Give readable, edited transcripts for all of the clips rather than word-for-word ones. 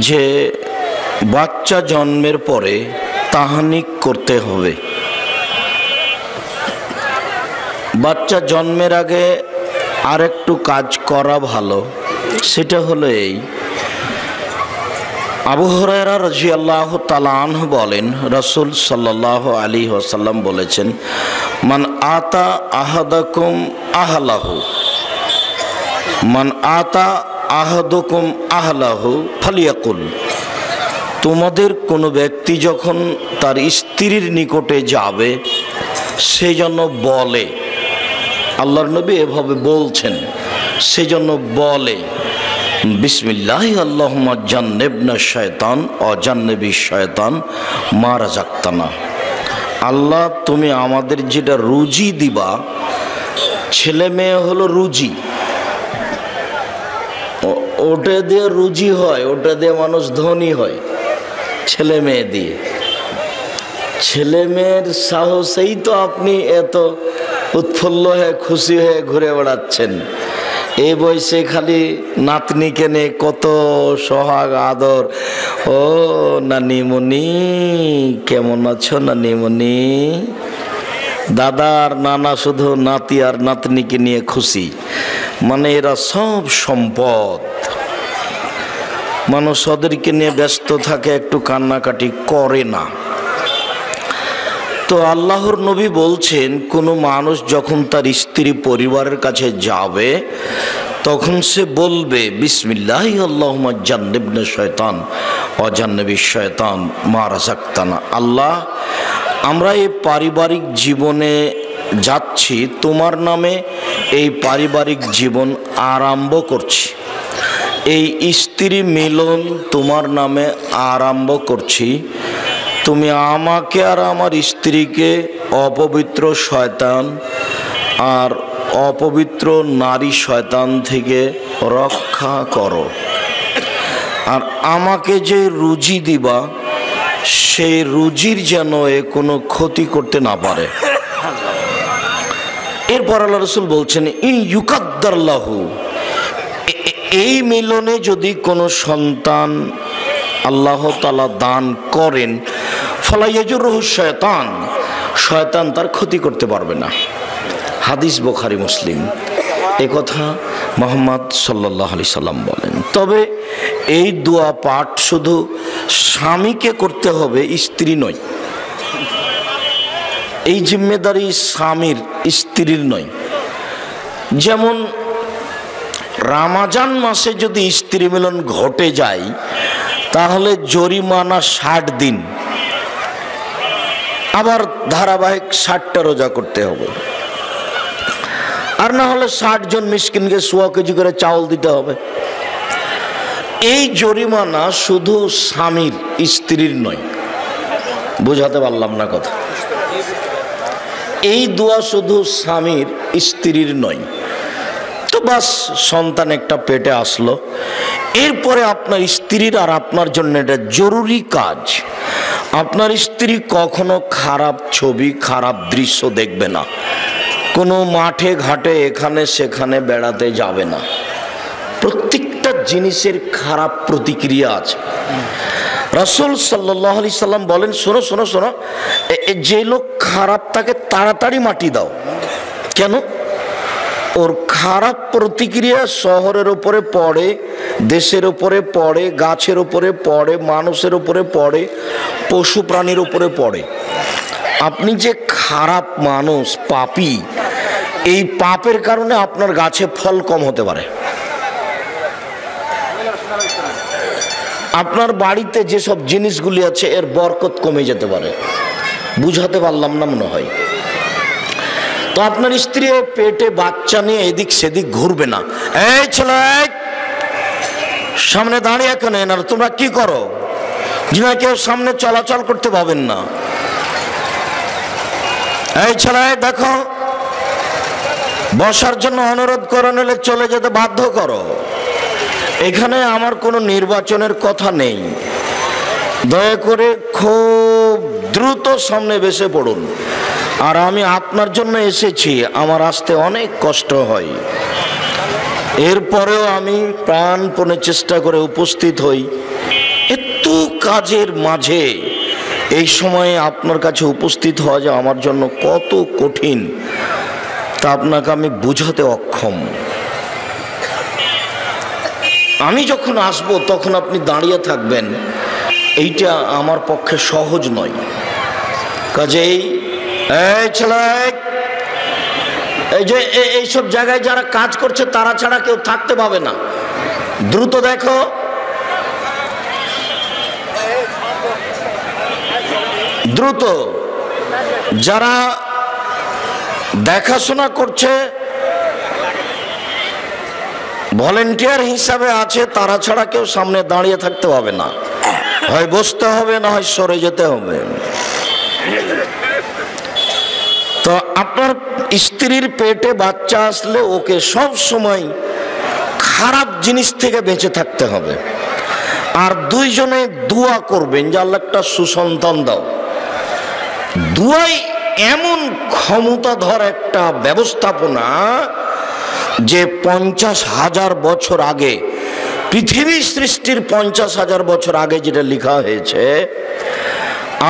যে বাচ্চা জন্মের পরে তাহনিক করতে হবে। বাচ্চা জন্মের আগে আরেকটু কাজ করা ভালো, সেটা হলো এই, আবু হুরায়রা রাদিয়াল্লাহু তাআলা আনহু বলেন, রাসূল সাল্লাল্লাহু আলাইহি ওয়াসাল্লাম বলেছেন, মান আতা আহাদাকুম আহলাহু, মান আতা আহাদুকুম আহলাহু ফালিয়াকুল, তোমাদের কোনো ব্যক্তি যখন তার স্ত্রীর নিকটে যাবে সে যেন বলে, আল্লাহর নবী এভাবে বলছেন, সে যেন বলে বিসমিল্লাহি আল্লাহুম্মা জান্নিবনা শায়তান ও জান্নিবি শায়তান মা রাযাকতানা। আল্লাহ তুমি আমাদের যেটা রুজি দিবা, ছেলে মেয়ে হলো রুজি, ওটা দিয়ে রুজি হয়, ওটা দিয়ে মানুষ ধনী হয়, ছেলে মেয়ে দিয়ে। ছেলে মেয়ের সাহসেই তো আপনি এত উৎফুল্ল হয়ে খুশি হয়ে ঘুরে বেড়াচ্ছেন। এই বয়সে খালি নাতনিকে নিয়ে কত সোহাগ আদর, ও নানিমণি কেমন আছো নানিমণি। দাদা আর নানা শুধু নাতি আর নাতনিকে নিয়ে খুশি, মানে এরা সব সম্পদ। মানুষ ওদেরকে নিয়ে ব্যস্ত থাকে, একটু কান্নাকাটি করে না। তো আল্লাহর নবী বলছেন, কোনো মানুষ যখন তার স্ত্রী পরিবারের কাছে যাবে তখন সে বলবে বিসমিল্লাহি আল্লাহুম্মা জান্নিবনা শায়তান ওয়া জান্নিবিশ শায়তান মা রাযাকতানা। আল্লাহ, আমরা এই পারিবারিক জীবনে যাচ্ছি, তোমার নামে এই পারিবারিক জীবন আরম্ভ করছি, এই স্ত্রী মিলন তোমার নামে আরম্ভ করছি। তুমি আমাকে আর আমার স্ত্রীকে অপবিত্র শয়তান আর অপবিত্র নারী শয়তান থেকে রক্ষা করো, আর আমাকে যে রুজি দিবা সেই রুজির যেন এ কোনো ক্ষতি করতে না পারে। এরপর আল্লাহ রাসূল বলছেন, ইন ইউকাদ্দারলাহু, এই মিলনে যদি কোনো সন্তান আল্লাহ তাআলা দান করেন, ফালা ইয়াজুরুহু শায়তান, শয়তান তার ক্ষতি করতে পারবে না। হাদিস বুখারী মুসলিম। এই কথা মুহাম্মদ সাল্লাল্লাহু আলাইহি সাল্লাম বলেন। তবে এই দোয়া পাঠ শুধু স্বামীকে করতে হবে, স্ত্রী নয়। এই জিম্মেদারি স্বামীর, স্ত্রীর নয়। যেমন রমজান মাসে যদি স্ত্রী মিলন ঘটে যায় তাহলে জরিমানা 60 দিন, আবার ধারাবাহিক 60টা রোজা করতে হবে, আর না হলে 60 জন মিসকিনকে 100 কেজি করে চাউল দিতে হবে। এই জরিমানা শুধু স্বামীর, স্ত্রীর নয়। বুঝাতে পারলাম না কথা? এই দোয়া শুধু স্বামীর, স্ত্রীর নয়। তো বাস, সন্তান একটা পেটে আসলো, এরপরে আপনার স্ত্রীর আর আপনার জন্য এটা জরুরি কাজ। আপনার স্ত্রী কখনো খারাপ ছবি, খারাপ দৃশ্য দেখবে না, কোনো মাঠে ঘাটে এখানে সেখানে বেড়াতে যাবে না। প্রত্যেকটা জিনিসের খারাপ প্রতিক্রিয়া আছে। রাসূল সাল্লাল্লাহু আলাইহি সাল্লাম বলেন, শোনো শোনো শোনো, যে লোক খারাপ তাকে তাড়াতাড়ি মাটি দাও। কেন? ওর খারাপ প্রতিক্রিয়া শহরের উপরে পড়ে, দেশের উপরে পড়ে, গাছের উপরে পড়ে, মানুষের উপরে পড়ে, পশু প্রাণীর উপরে পড়ে। আপনি যে খারাপ মানুষ, পাপী, এই পাপের কারণে আপনার গাছে ফল কম হতে পারে। আপনার বাড়িতে যেসব জিনিসগুলি আছে এর বরকত কমে যেতে পারে। বুঝাতে পারলাম না মনে হয়? তো আপনার স্ত্রী পেটে বাচ্চা নিয়ে এদিক সেদিক ঘুরবে না। এই ছেলে, সামনে দাঁড়িয়ে কেন? না তোমরা কি করো? যিনি কেউ সামনে চলাচল করতে পাবেন না। এই ছেলে দেখো, বসার জন্য অনুরোধ করে নিলে চলে যেতে বাধ্য করো। এখানে আমার কোনো নির্বাচনের কথা নেই। দয়া করে খুব দ্রুত সামনে বসে পড়ুন। আর আমি আপনার জন্য এসেছি, আমার আসতে অনেক কষ্ট হয়, এরপরেও আমি প্রাণপণে চেষ্টা করে উপস্থিত হই। কাজের মাঝে এই সময়ে আপনার কাছে উপস্থিত হওয়া যে আমার জন্য কত কঠিন, তা আপনাকে আমি বুঝাতে অক্ষম। আমি যখন আসব তখন আপনি দাঁড়িয়ে থাকবেন, এইটা আমার পক্ষে সহজ নয়। কাজেই এই ছেলে, এই যে এইসব জায়গায় যারা কাজ করছে তারা ছাড়া কেউ থাকতে পাবে না, দ্রুত দেখো। দ্রুত যারা দেখাশোনা করছে, ভলেন্টিয়ার হিসাবে আছে, তারা ছাড়া কেউ সামনে দাঁড়িয়ে থাকতে হবে না, হয় বসতে হবে না হয় সরে যেতে হবে। তো আপনার স্ত্রীর পেটে বাচ্চা আসলে ওকে সব সময় খারাপ জিনিস থেকে বেঁচে থাকতে হবে। আর দুইজনে দোয়া করবেন যে আল্লাহ একটা সুসন্তান দাও। দুয়াই এমন ক্ষমতাধর একটা ব্যবস্থাপনা যে 50,000 বছর আগে, পৃথিবী সৃষ্টির 50,000 বছর আগে যেটা লেখা হয়েছে,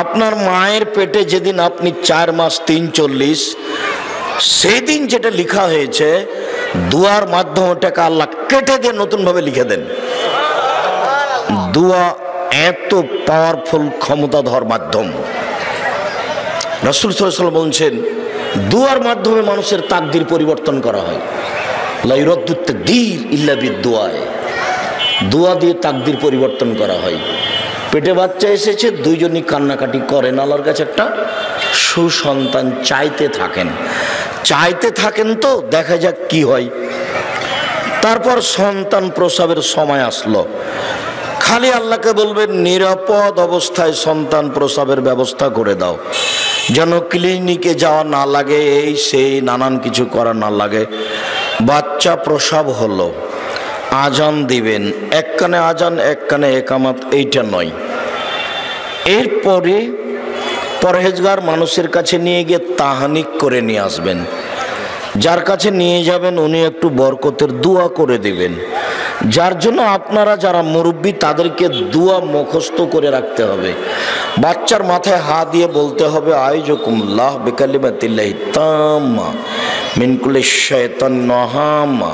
আপনার মায়ের পেটে যেদিন আপনি 4 মাস 340, সেই দিন যেটা লেখা হয়েছে, দুয়ার মাধ্যমে ওটাকে আল্লাহ কেটে দিয়ে নতুনভাবে লিখে দেন। দুয়া এত পাওয়ারফুল ক্ষমতাধর মাধ্যম। রাসূল সাল্লাল্লাহু আলাইহি ওয়াসাল্লাম বলছেন, দুয়ার মাধ্যমে মানুষের তাকদীর পরিবর্তন করা হয়। লা ইউরাদ্দু তাকদীর ইল্লা বিদ-দুআয়ে, দোয়া দিয়ে তাকদীর পরিবর্তন করা হয়। পেটে বাচ্চা এসেছে, দুইজনই কান্নাকাটি করেন, আল্লাহর কাছে একটা সুসন্তান চাইতে থাকেন, তো দেখা যাক কি হয়। তারপর সন্তান প্রসবের সময় আসলো, খালি আল্লাহকে বলবেন নিরাপদ অবস্থায় সন্তান প্রসবের ব্যবস্থা করে দাও, যেন ক্লিনিকে যাওয়া না লাগে, এই সেই নানান কিছু করা না লাগে। বাচ্চা প্রসব হলো, আজান দিবেন, এক কানে আজান এক কানে একামত, এইটা নয়। এরপরে পরহেজগার মানুষের কাছে নিয়ে গিয়ে তাহানিক করে নিয়ে আসবেন। যার কাছে নিয়ে যাবেন উনি একটু বরকতের দোয়া করে দিবেন। যার জন্য আপনারা যারা মুরব্বী তাদেরকে দোয়া মুখস্থ করে রাখতে হবে। বাচ্চার মাথায় হাত দিয়ে বলতে হবে, আইজুকুমুল্লাহ বিকালিমাতিল্লাহি তাম্মা মিন কুল্লি শাইতান নাহাম্মা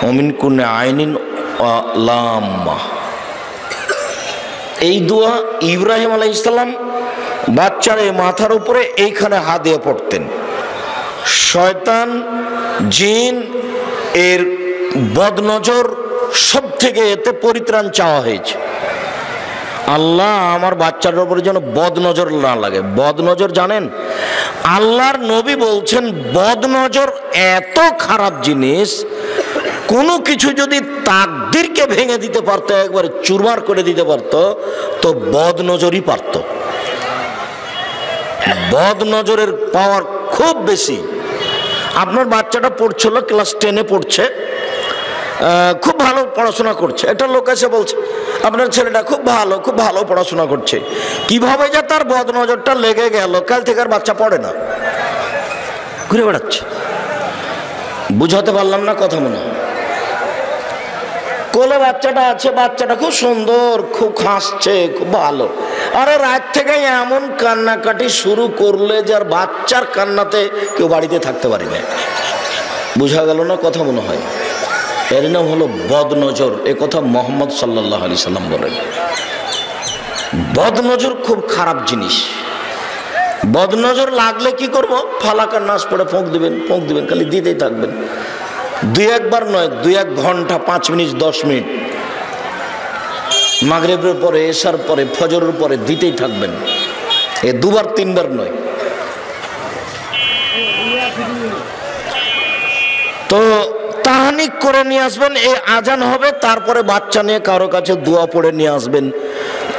ওয়া মিন কুল্লি আইনিন লাম্মা। এই দোয়া ইব্রাহিম আলাইহিস সালাম বাচ্চার এই মাথার উপরে এইখানে হাত দিয়ে পড়তেন। শয়তান, জিন এর বদনজর সব থেকে এতে পরিত্রাণ চাওয়া হয়েছে। আল্লাহ আমার বাচ্চার উপরে যেন বদনজর না লাগে। বদনজর জানেন, আল্লাহর নবী বলছেন বদনজর এত খারাপ জিনিস, কোনো কিছু যদি তাকদীরকে ভেঙে দিতে পারতো, একবারে চুরমার করে দিতে পারতো, তো বদনজরই পারত। বদনজরের পাওয়ার খুব বেশি। আপনার বাচ্চাটা পড়ছিল, ক্লাস 10-এ পড়ছে, খুব ভালো পড়াশোনা করছে, একটা লোক এসে বলছে আপনার ছেলেটা খুব ভালো পড়াশোনা করছে, কিভাবে যে তার বদনজরটা লেগে গেল, কাল থেকে আর বাচ্চা পড়ে না, ঘুরে বেড়াচ্ছে। বুঝাতে পারলাম না কথা? মনে হয় কোলে বাচ্চাটা আছে, বাচ্চাটা খুব সুন্দর, খুব হাসছে, খুব ভালো। আরে রাত থেকে এমন কান্নাকাটি শুরু করলে যার বাচ্চার কান্নাতে কেউ বাড়িতে থাকতে পারে না। বুঝা গেল না কথা? মনে হয় এর নাম হলো বদনজর। এ কথা মুহাম্মদ সাল্লাল্লাহু আলাইহি সাল্লাম বলেন। বদনজর খুব খারাপ জিনিস। বদনজর লাগলে কি করব? ফালাকার নাচ পড়ে ফোঁক দিবেন, খালি দিতেই থাকবেন। 2-1 বার নয়, 2-1 ঘন্টা, 5 মিনিট, 10 মিনিট, মাগরিবের পরে, এশার পরে, ফজরের পরে দিতেই থাকবেন। এ 2 বার 3 বার নয়। তো তাহানিক করে নিয়ে আসবেন, এই আজান হবে, তারপরে বাচ্চা নিয়ে কারো কাছে দোয়া পড়ে নিয়ে আসবেন,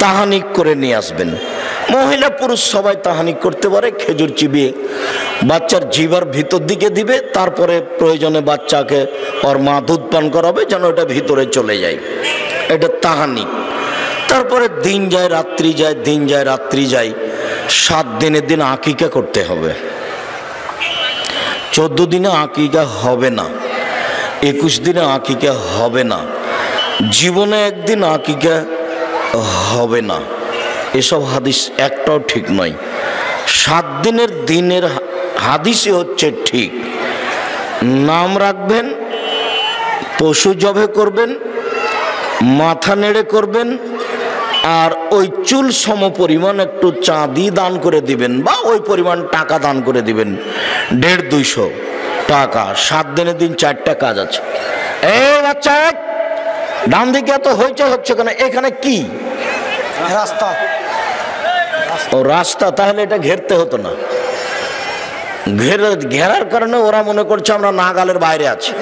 তাহানিক করে নিয়ে আসবেন। মহিলা পুরুষ সবাই তাহানিক করতে পারে। খেজুর চিবিয়ে বাচ্চার জিভার ভিতর দিকে দিবে, তারপরে প্রয়োজনে বাচ্চাকে ওর মা দুধ পান করাবে যেন এটা ভিতরে চলে যায়, এটা তাহানিক। তারপরে দিন যায় রাত্রি যায়, দিন যায় রাত্রি যায়। 7 দিনের দিন আকিকা করতে হবে। 14 দিনে আকিকা হবে না, 21 দিনে আকিকা হবে না। জীবনে একদিন আকিকা হবে না, এসব হাদিস একটাও ঠিক নয়। 7 দিনের হাদিসই হচ্ছে ঠিক। নাম রাখবেন, পশু জবে করবেন, মাথা নেড়ে করবেন, আর ওই চুল সম পরিমাণ একটু চাঁদি দান করে দিবেন বা ওই পরিমাণ টাকা দান করে দিবেন, 150-200 টাকা। 7 দিনের দিন 4টা কাজ আছে। এই বাচ্চা, ডান দিকে এত হইচই হচ্ছে কেন? এখানে কি রাস্তা? ও রাস্তা, তাহলে এটা ঘেরতে হতো না। ঘেরার কারণে ওরা মনে করছে আমরা নাগালের বাইরে আছি,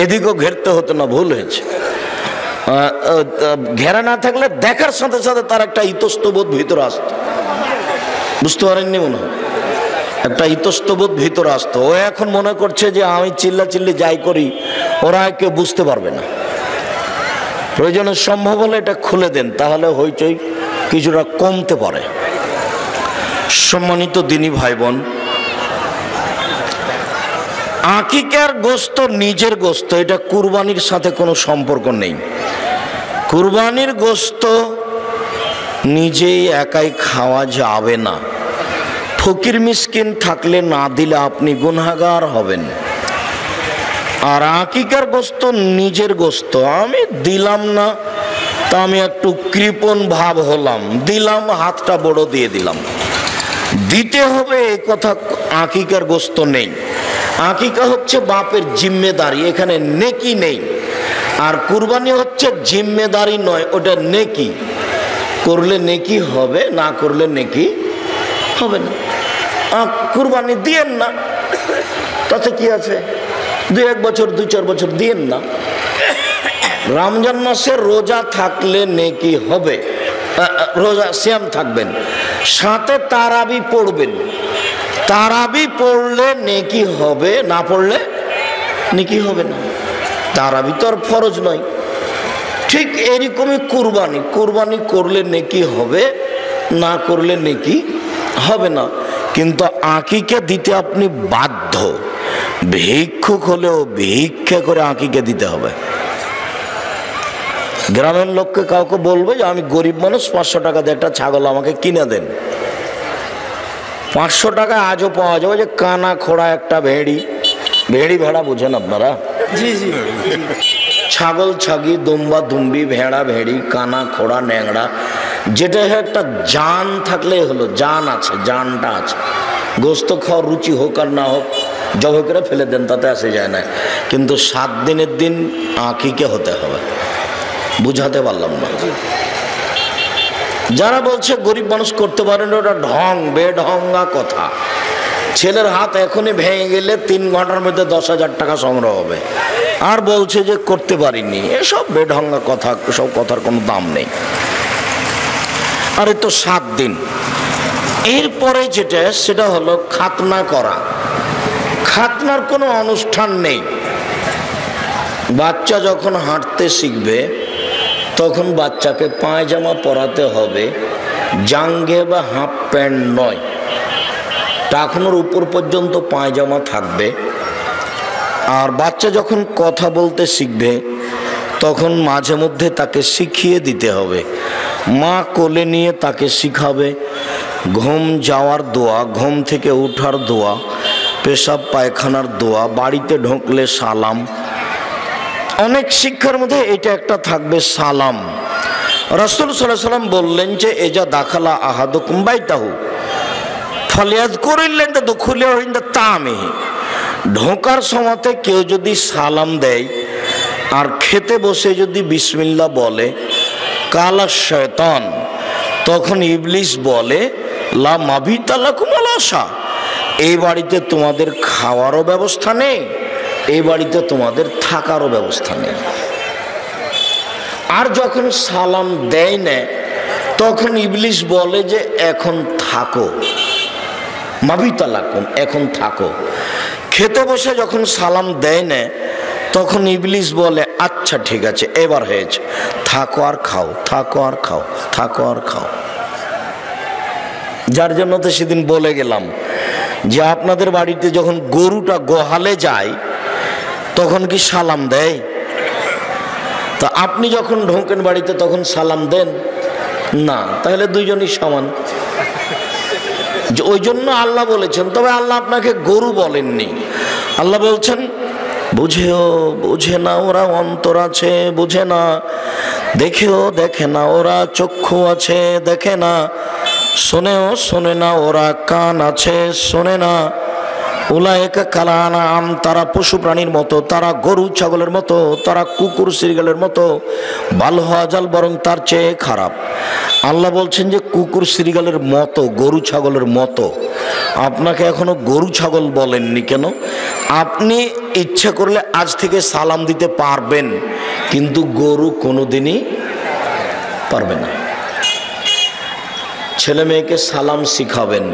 এদিকেও ঘেরতে হতো না, ভুল হয়েছে। ঘেরা না থাকলে দেখার সাথে সাথে তার একটা ইতস্তবোধ ভিতরে আসতো, বুঝতে পারেননি মনে হয়, একটা ইতস্তবোধ ভিতরে আসতো। ও এখন মনে করছে যে আমি চিল্লাচিল্লি যাই করি ওরা কেউ বুঝতে পারবে না। প্রয়োজনে সম্ভব হলে এটা খুলে দেন, তাহলে হইচই কিছুটা কমতে পারে। সম্মানিত দিনী ভাই বোন, আকিকার গোশত নিজের গোশত, এটা কুরবানির সাথে কোনো সম্পর্ক নেই। কুরবানির গোশত নিজেই একাই খাওয়া যাবে না। ফকির মিসকিন থাকলে না দিলে আপনি গুনাহগার হবেন। আর আকিকার গোশত নিজের গোশত, আমি দিলাম না তা আমি একটু কৃপণ ভাব হলাম, দিলাম, হাতটা বড় দিয়ে দিলাম। দিতে হবে এই কথা আকিকার গোশত নেই। আকিকা হচ্ছে বাপের জিম্মেদারি, এখানে নেকি নেই। আর কুরবানি হচ্ছে জিম্মেদারি নয়, ওটা নেকি। করলে নেকি হবে, না করলে নেকি হবে না। কুরবানি দিয়েন না, তাতে কি আছে? 2-1 বছর 2-4 বছর দিয়েন না। রমজান মাসে রোজা থাকলে নেকি হবে, রোজা সিয়াম থাকবেন, সাথে তারাবি পড়বেন। তারাবি পড়লে নেকি হবে, না পড়লে নেকি হবে না। তারাবি তো আর ফরজ নয়। ঠিক এরকমই কুরবানি, কুরবানি করলে নেকি হবে, না করলে নেকি হবে না। কিন্তু আকিকা দিতে আপনি বাধ্য। ভিক্ষুক হলেও ভিক্ষা করে আকিকা দিতে হবে। গ্রামের লোককে কাউকে বলবে যে আমি গরিব মানুষ, 500 টাকা দিয়ে একটা ছাগল আমাকে কিনে দেন। 500 টাকা আজও পাওয়া যাবে যে কানা খোড়া একটা ভেড়ি ভেড়া বুঝেন আপনারা? জি জি। ছাগল ছাগি, দুম্বা দুম্বি, ভেড়া ভেড়ি, কানা খোড়া ন্যাংড়া, যেটা একটা জান থাকলে হলো। জান আছে, জানটা আছে। গোস্ত খাওয়ার রুচি হোক আর না হোক জবে করে ফেলে দেন, তাতে আসে যায় না। কিন্তু 7 দিনের দিন আকিকা হতে হবে। বুঝাতে পারলাম না? যারা বলছে গরিব মানুষ করতে পারেন, ওটা ঢং, বেঢঙ্গা কথা। ছেলের হাত এখনই ভেঙে গেলে 3 ঘন্টার মধ্যে 10,000 টাকা সংগ্রহ হবে, আর বলছে যে করতে পারিনি। এসব বেঢঙ্গা কথা, সব কথার কোনো দাম নেই। আরে তো 7 দিন। এরপরে যেটা, সেটা হলো খাতনা করা। খাতনার কোনো অনুষ্ঠান নেই। বাচ্চা যখন হাঁটতে শিখবে তখন বাচ্চাকে পায়জামা পরাতে হবে, জাঙ্গে বা হাফ প্যান্ট নয়, টাকনোর উপর পর্যন্ত পায়জামা থাকবে। আর বাচ্চা যখন কথা বলতে শিখবে তখন মাঝে মধ্যে তাকে শিখিয়ে দিতে হবে। মা কোলে নিয়ে তাকে শিখাবে ঘুম যাওয়ার দোয়া, ঘুম থেকে ওঠার দোয়া, পেশাব পায়খানার দোয়া, বাড়িতে ঢুকলে সালাম। অনেক শিক্ষার মধ্যে এটা একটা থাকবে, সালাম। রাসূল সাল্লাল্লাহু আলাইহি ওয়াসাল্লাম বললেন যে এজা দাখালা আহাদুকুম বাইতাহু ফালিয়াযকুরিল্লাহ দুখুলিহি ইনদা তামিহি। ঢোকার সময়তে কেউ যদি সালাম দেয় আর খেতে বসে যদি বিসমিল্লাহ বলে, কালা শয়তান, তখন ইবলিস বলে লা মাবিতা লাকুম ওয়ালা আশা, এই বাড়িতে তোমাদের খাওয়ারও ব্যবস্থা নেই, এই বাড়িতে তোমাদের থাকারও ব্যবস্থা নেই। আর যখন সালাম দেয় না তখন ইবলিস বলে যে এখন থাকো, মাবিতা লাকুম, এখন থাকো। খেতে বসে যখন সালাম দেয় না তখন ইবলিস বলে আচ্ছা ঠিক আছে, এবার হয়েছে, থাকো আর খাও, থাকো আর খাও, থাকো আর খাও। যার জন্য তো সেদিন বলে গেলাম যে আপনাদের বাড়িতে যখন গরুটা গোহালে যায় তখন কি সালাম দেয়? তা আপনি যখন ঢোকেন বাড়িতে তখন সালাম দেন না, তাহলে দুইজনই সমান। ওই জন্য আল্লাহ বলেছেন, তবে আল্লাহ আপনাকে গরু বলেননি। আল্লাহ বলছেন বুঝেও বোঝে না ওরা, অন্তর আছে বুঝে না, দেখেও দেখে না ওরা, চক্ষু আছে দেখে না, শোনেও শোনে না ওরা, কান আছে শোনে না। উলায়েকা কাল আনআম, তারা পশু প্রাণীর মতো, তারা গরু ছাগলের মতো, তারা কুকুর শ্রীগালের মতো, বাল হওয়া জাল, বরং তার চেয়ে খারাপ। আল্লাহ বলছেন যে কুকুর শ্রীগালের মতো, গরু ছাগলের মতো। আপনাকে এখনো গরু ছাগল বলেননি কেন? আপনি ইচ্ছা করলে আজ থেকে সালাম দিতে পারবেন, কিন্তু গরু কোনোদিনই পারবে না। ছেলে মেয়েকে সালাম শিখাবেন,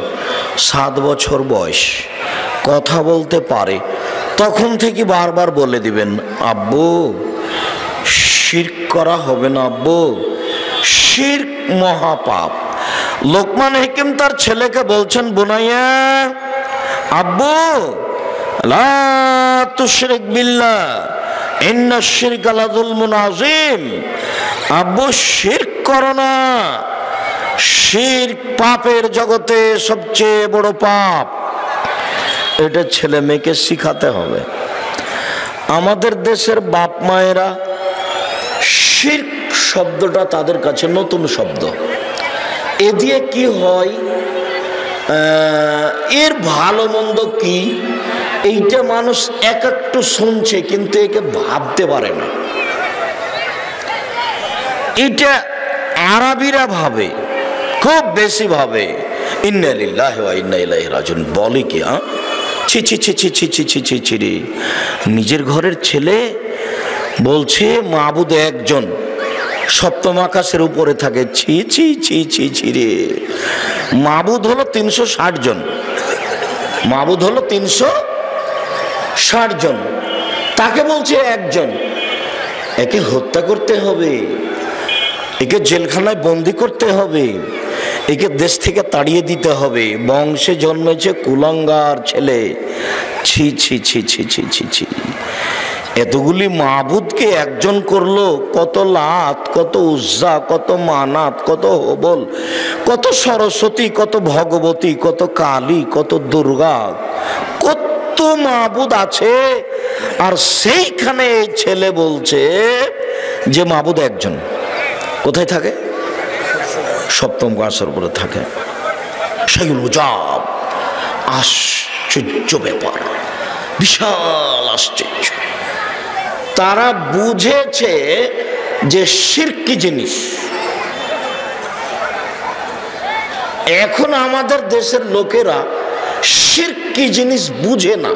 7 বছর বয়স, কথা বলতে পারে, তখন থেকে বারবার বলে দিবেন আব্বু শিরক করা হবে না, আব্বু শিরক মহাপাপ। লোকমান হাকিম তার ছেলেকে বলছেন বুনাইয়া আব্বু লা তুশরিক বিল্লাহ ইন্নাশ শিরকা লাযুলমুন আযীম, আব্বু শিরক করো না, শিরক পাপের জগতে সবচেয়ে বড় পাপ। এটা ছেলে মেয়েকে শিখাতে হবে। আমাদের দেশের বাপ মায়েরা শিরক শব্দটা তাদের কাছে নতুন শব্দ। এ দিয়ে কি হয়, এর ভালো মন্দ কি, এইটা মানুষ এক একটু শুনছে কিন্তু একে ভাবতে পারে না। এটা আরবিরা ভাবে, খুব বেশি ভাবে ইন্না লিল্লাহি ওয়া ইন্না ইলাইহি রাজিউন। বলে কি ছি ছি ছি ছি ছি ছি ছি ছি ছি রে, নিজের ঘরের ছেলে বলছে মাবুদ একজন, সপ্তম আকাশের উপরে থাকে, ছি ছি ছি ছি ছি রে। মাবুদ হলো 360 জন, মাবুদ হলো 360 জন, তাকে বলছে একজন। একে হত্যা করতে হবে, একে জেলখানায় বন্দি করতে হবে, একে দেশ থেকে তাড়িয়ে দিতে হবে, বংশে জন্মেছে কুলাঙ্গার ছেলে। ছি ছি ছি ছি ছি ছি ছি। এতগুলি মাবুদকে একজন করলো, কত লাত, কত উজ্জা, কত মানাত, কত হবল, কত সরস্বতী, কত ভগবতী, কত কালী, কত দুর্গা, কত মাবুদ আছে। আর সেইখানে এই ছেলে বলছে যে মাবুদ একজন। কোথায় থাকে? সপ্তম আকাশের উপরে থাকে। সেই উজাব, আশ্চর্য ব্যাপার, বিশাল আশ্চর্য। তারা বুঝেছে যে শিরক কি জিনিস। এখন আমাদের দেশের লোকেরা শিরক কি জিনিস বুঝে না,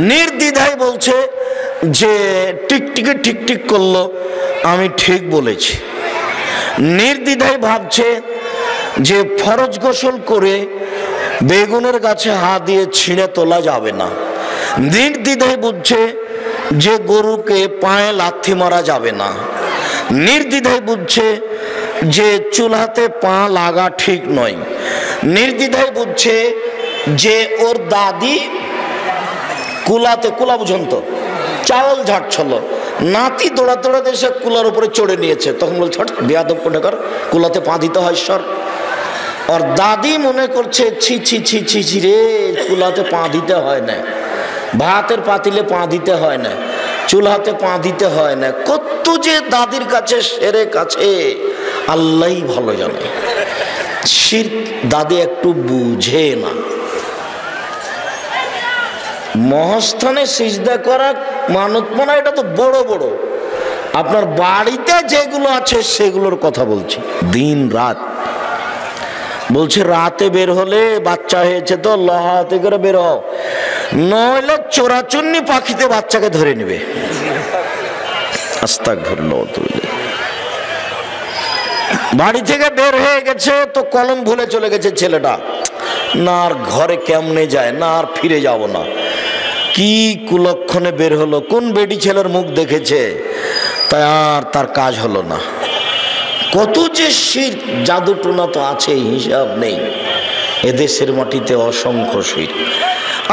নির্দ্বিধায় বলছে যে টিকটিকে টিকটিক করলো আমি ঠিক বলেছি। নির্দ্বিধায় ভাবছে যে ফরজ গোসল করে বেগুনের গাছে হাত দিয়ে ছিঁড়ে তোলা যাবে না। নির্দ্বিধায় বুঝছে যে গরুকে পায়ে লাথি মারা যাবে না। নির্দ্বিধায় বুঝছে যে চুলাতে পা লাগা ঠিক নয়। নির্দ্বিধায় বুঝছে যে ওর দাদি কুলাতে, কুলা বুঝুন তো, চাউল ঝাড়ছিল, নাতি দৌড়া দৌড়াতে এসে কুলার উপরে চড়ে নিয়েছে, তখন বলছে বেয়াদব কোথাকার, কুলাতে পা দিতে হয় সর। আর দাদি মনে করছে ছি ছি ছি ছি ছি রে, কুলাতে পা দিতে হয় না, ভাতের পাতিলে পা দিতে হয় না, চুলাতে পা দিতে হয় না। কত যে দাদির কাছে সেরে কাছে আল্লাহই ভালো জানে। শিরক দাদি একটু বুঝে না। মহাস্থানে সিজদা করা, মানত মানা, এটা তো বড় বড়। আপনার বাড়িতে যেগুলো আছে সেগুলোর কথা বলছি। দিন রাত বলছে, রাতে বের হলে বাচ্চা হয়েছে তো লহাতে করে বের হও, নইলে চোরাচুন্নি পাখিতে বাচ্চাকে ধরে নেবে। আস্তাগফিরুল্লাহ। বাড়ি থেকে বের হয়ে গেছে তো কলম ভুলে চলে গেছে ছেলেটা, না আর ঘরে কেমনে যায়, না আর ফিরে যাব না। কি কুলক্ষণে বের হলো, কোন বেডি ছেলের মুখ দেখেছে, তাই আর তার কাজ হলো না। কত যে শিরক জাদু টোনা তো আছে, হিসাব নেই। এদেশের মাটিতে অসংখ্য শিরক।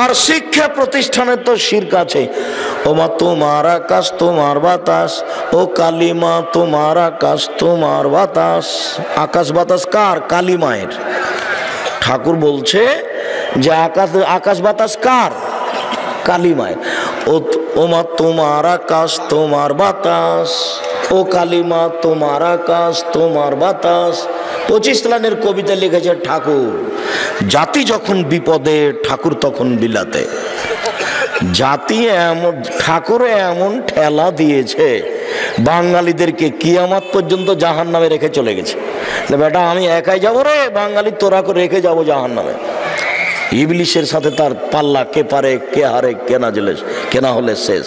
আর শিক্ষা প্রতিষ্ঠানে তো শিরক আছে। ও মা তোমার আকাশ তোমার বাতাস, ও কালিমা তোমার আকাশ তোমার বাতাস। আকাশ বাতাস কার? কালিমায়ের। ঠাকুর বলছে যে আকাশ বাতাস কার? কালিমায়ের। ও মা তোমার আকাশ তোমার বাতাস, ও কালিমা তোমার আকাশ তোমার বাতাস। 25 লাইনের কবিতা লিখেছে ঠাকুর। জাতি যখন বিপদে ঠাকুর তখন বিলাতে। জাতি এমন, ঠাকুর এমন ঠেলা দিয়েছে বাঙালিদেরকে কিয়ামত পর্যন্ত জাহান্নামে রেখে চলে গেছে। বেটা আমি একাই যাবো রে, বাঙালি তোরা করে রেখে যাবো জাহান্নামে। ইবলিশের সাথে তার পাল্লা, কে পারে কে হারে, কে না হলে শেষ।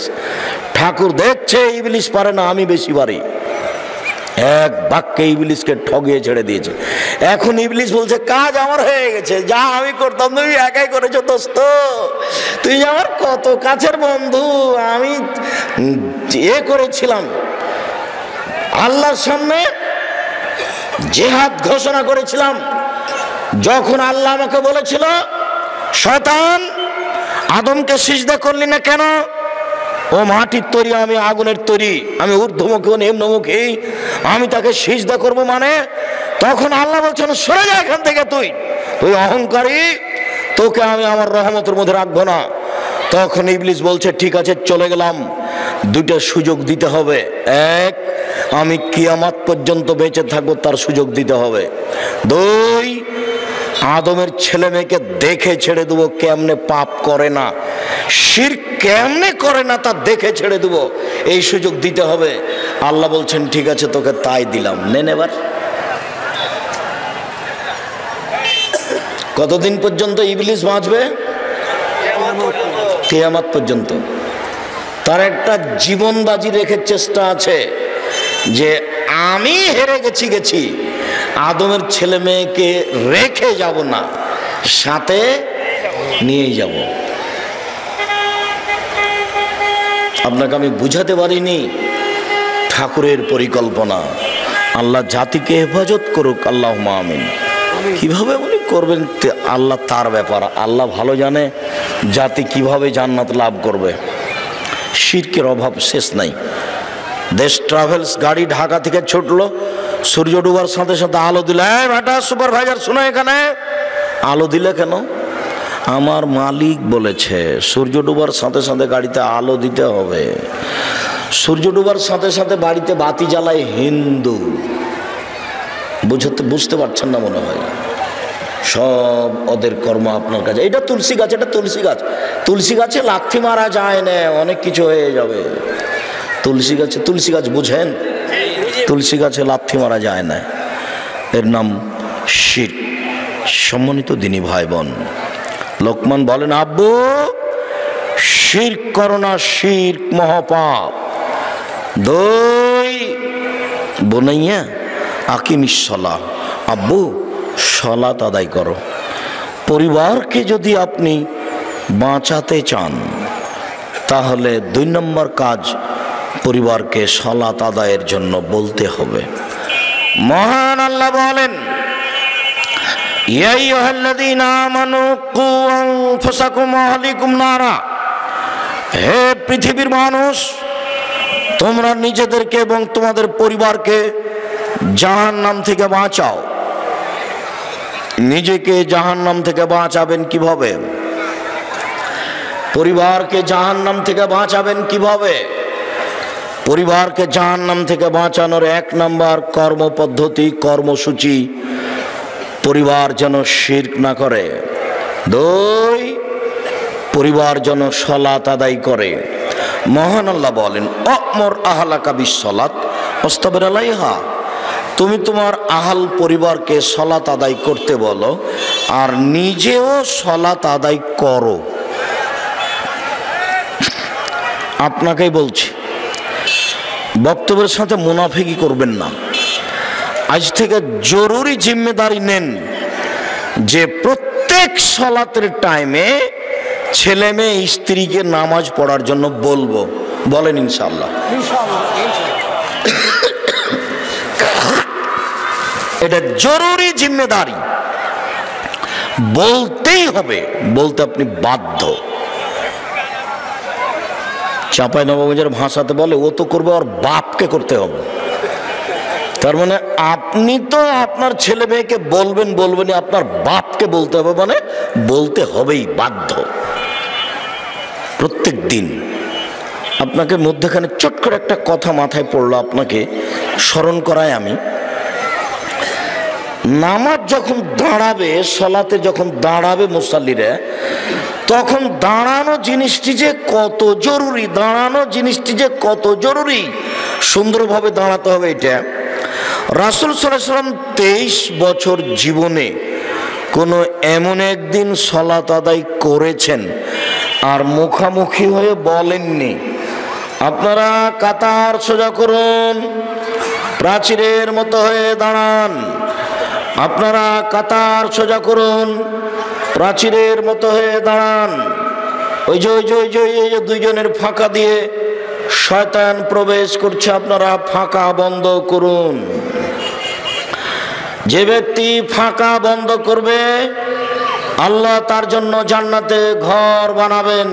ঠাকুর দেখছে ইবলিশ পারে না, আমি বেশি পারি। এক বাক্যে ইবলিশকে ঠগিয়ে ছেড়ে দিয়েছে। এখন ইবলিশ বলছে কাজ আমার হয়ে গেছে, যা আমি করতাম তুমি একাই করেছো দোস্ত। তুই আমার কত কাছের বন্ধু, আমি করেছিলাম আল্লাহর সামনে জিহাদ ঘোষণা করেছিলাম। যখন আল্লাহ আমাকে বলেছিল শয়তান আদমকে সিজদা করলি না কেন? ও মাটির তৈরি, আমি আগুনের তৈরি, আমি ঊর্ধ্বমুখী ও নিম্নমুখী, আমি তাকে সিজদা করব মানে? তখন আল্লাহ বলছেন সরে যা এখান থেকে, তুই অহংকারী, তোকে আমি আমার রহমতের মধ্যে রাখবো না। তখন ইবলিশ বলছে ঠিক আছে চলে গেলাম। দুইটা সুযোগ দিতে হবে। এক, আমি কিয়ামত পর্যন্ত বেঁচে থাকবো তার সুযোগ দিতে হবে। দুই, আদমের ছেলে মেয়েকে দেখে ছেড়ে দেবো কেমনে পাপ করে না, শিরক কেমনে করে না তা দেখে ছেড়ে দেবো, এই সুযোগ দিতে হবে। আল্লাহ বলছেন ঠিক আছে তোকে তাই দিলাম, নেন এবার। কতদিন পর্যন্ত ইবলিশ বাঁচবে? কিয়ামত পর্যন্ত। তার একটা জীবন বাজি রেখে চেষ্টা আছে যে আমি হেরে গেছি, আদমের ছেলে মেয়েকে রেখে যাব না, সাথে নিয়ে যাব। আপনাকে আমি বুঝাতে পারিনি ঠাকুরের পরিকল্পনা। আল্লাহ জাতিকে হেফাজত করুক, আল্লাহুম্মা আমিন। কিভাবে উনি করবেন আল্লাহ তার ব্যাপার, আল্লাহ ভালো জানে জাতি কিভাবে জান্নাত লাভ করবে। শিরকের অভাব শেষ নাই। দেশ ট্রাভেলস গাড়ি ঢাকা থেকে ছুটলো, সূর্য ডুবার সাথে সাথে আলো দিলে, বেটা সুপারভাইজার শোনো, এখানে আলো দিলে কেন? আমার মালিক বলেছে সূর্য ডুবার সাথে সাথে গাড়িতে আলো দিতে হবে। সূর্য ডুবার সাথে সাথে বাড়িতে বাতি জ্বালায় হিন্দু। বুঝতে পারছেন না মনে হয়। সব ওদের কর্ম আপনার কাছে। এটা তুলসী গাছ, এটা তুলসী গাছ। তুলসী গাছে লাথি মারা যায় না, অনেক কিছু হয়ে যাবে। তুলসী গাছ বুঝেন? তুলসী গাছে লাথি মারা যায় না, এর নাম শিরক। সম্মানিত দিনী ভাই বোন, লোকমান বলেন আব্বু শিরক করো না, শিরক মহাপাপ। দুই, বোনাইয়া আকিমিস সালাহ, আব্বু সালাত আদায় করো। পরিবারকে যদি আপনি বাঁচাতে চান তাহলে 2 নম্বর কাজ, পরিবারকে সালাত আদায়ের জন্য বলতে হবে। মহান আল্লাহ বলেন ইয়া আইয়ুহাল্লাযীনা আমানু কু আনফুসাকুম ওয়া আহলিকুম নারা, হে পৃথিবীর মানুষ তোমরা নিজেদেরকে এবং তোমাদের পরিবারকে জাহান্নাম থেকে বাঁচাও। নিজেকে জাহান্নাম থেকে বাঁচাবেন কিভাবে? পরিবারকে জাহান্নাম থেকে বাঁচাবেন কিভাবে? পরিবারকে জাহান্নাম থেকে বাঁচানোর 1 নম্বর কর্মপদ্ধতি, কর্মসূচি, পরিবার যেন শিরক না করে। 2, পরিবার যেন সালাত আদায় করে। মহান আল্লাহ বলেন অমর আহলাকা বিসসালাত ওয়াসতাবির আলাইহা, তুমি তোমার আহাল পরিবারকে সালাত আদায় করতে বলো আর নিজেও সালাত আদায় করো। আপনাকেই বলছি, বক্তব্যের সাথে মুনাফিকি করবেন না। আজ থেকে জরুরি জিম্মেদারি নেন যে প্রত্যেক সালাতের টাইমে ছেলে মেয়ে স্ত্রীকে নামাজ পড়ার জন্য বলবো। বলেন ইনশাআল্লাহ। এটা জরুরি জিম্মেদারি। বলতেই হবে, বলতে আপনি বাধ্য। চাঁপাইনবাবগঞ্জের ভাষাতে বলে ও তো করবে ওর বাপকে করতে হবে। তার মানে আপনি তো আপনার ছেলে মেয়েকে বলবেন, বলবেনই, আপনার বাপকে বলতে হবে, মানে বলতে হবেই, বাধ্য। প্রত্যেক দিন আপনাকে মধ্যখানে চট করে একটা কথা মাথায় পড়লো, আপনাকে স্মরণ করায় আমি। নামাজ যখন দাঁড়াবে, সলাতে যখন দাঁড়াবে মুসাল্লিরা, তখন দাঁড়ানো জিনিসটি যে কত জরুরি, দাঁড়ানো জিনিসটি যে কত জরুরি, সুন্দরভাবে দাঁড়াতে হবে। এটা রাসূল সাল্লাল্লাহু আলাইহি ওয়াসাল্লাম 23 বছর জীবনে কোনো এমন একদিন সলাত আদায় করেছেন আর মুখামুখি হয়ে বলেননি আপনারা কাতার সোজা করুন, প্রাচীরের মতো হয়ে দাঁড়ান, আপনারা কাতার সোজা করুন, প্রাচীরের মতো হয়ে দাঁড়ান। ওই যে দুইজনের ফাঁকা দিয়ে শয়তান প্রবেশ করছে, আপনারা ফাঁকা বন্ধ করুন। যে ব্যক্তি ফাঁকা বন্ধ করবে আল্লাহ তার জন্য জান্নাতে ঘর বানাবেন।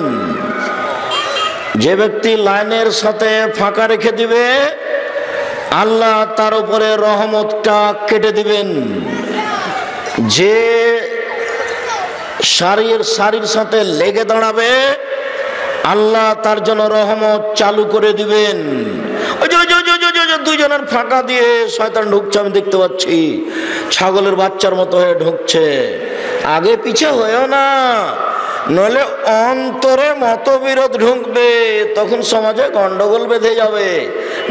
যে ব্যক্তি লাইনের সাথে ফাঁকা রেখে দিবে আল্লাহ তার উপরে রহমতটা কেটে দিবেন। যে সারির সাথে লেগে দাঁড়াবে আল্লাহ তার জন্য রহমত চালু করে দিবেন। দুইজনের ফাঁকা দিয়ে শয়তান ঢুকছে, আমি দেখতে পাচ্ছি, ছাগলের বাচ্চার মতো হয়ে ঢুকছে। আগে পিছে হয়েও না, নইলে অন্তরে মতবিরোধ ঢুকবে, তখন সমাজে গন্ডগোল বেঁধে যাবে।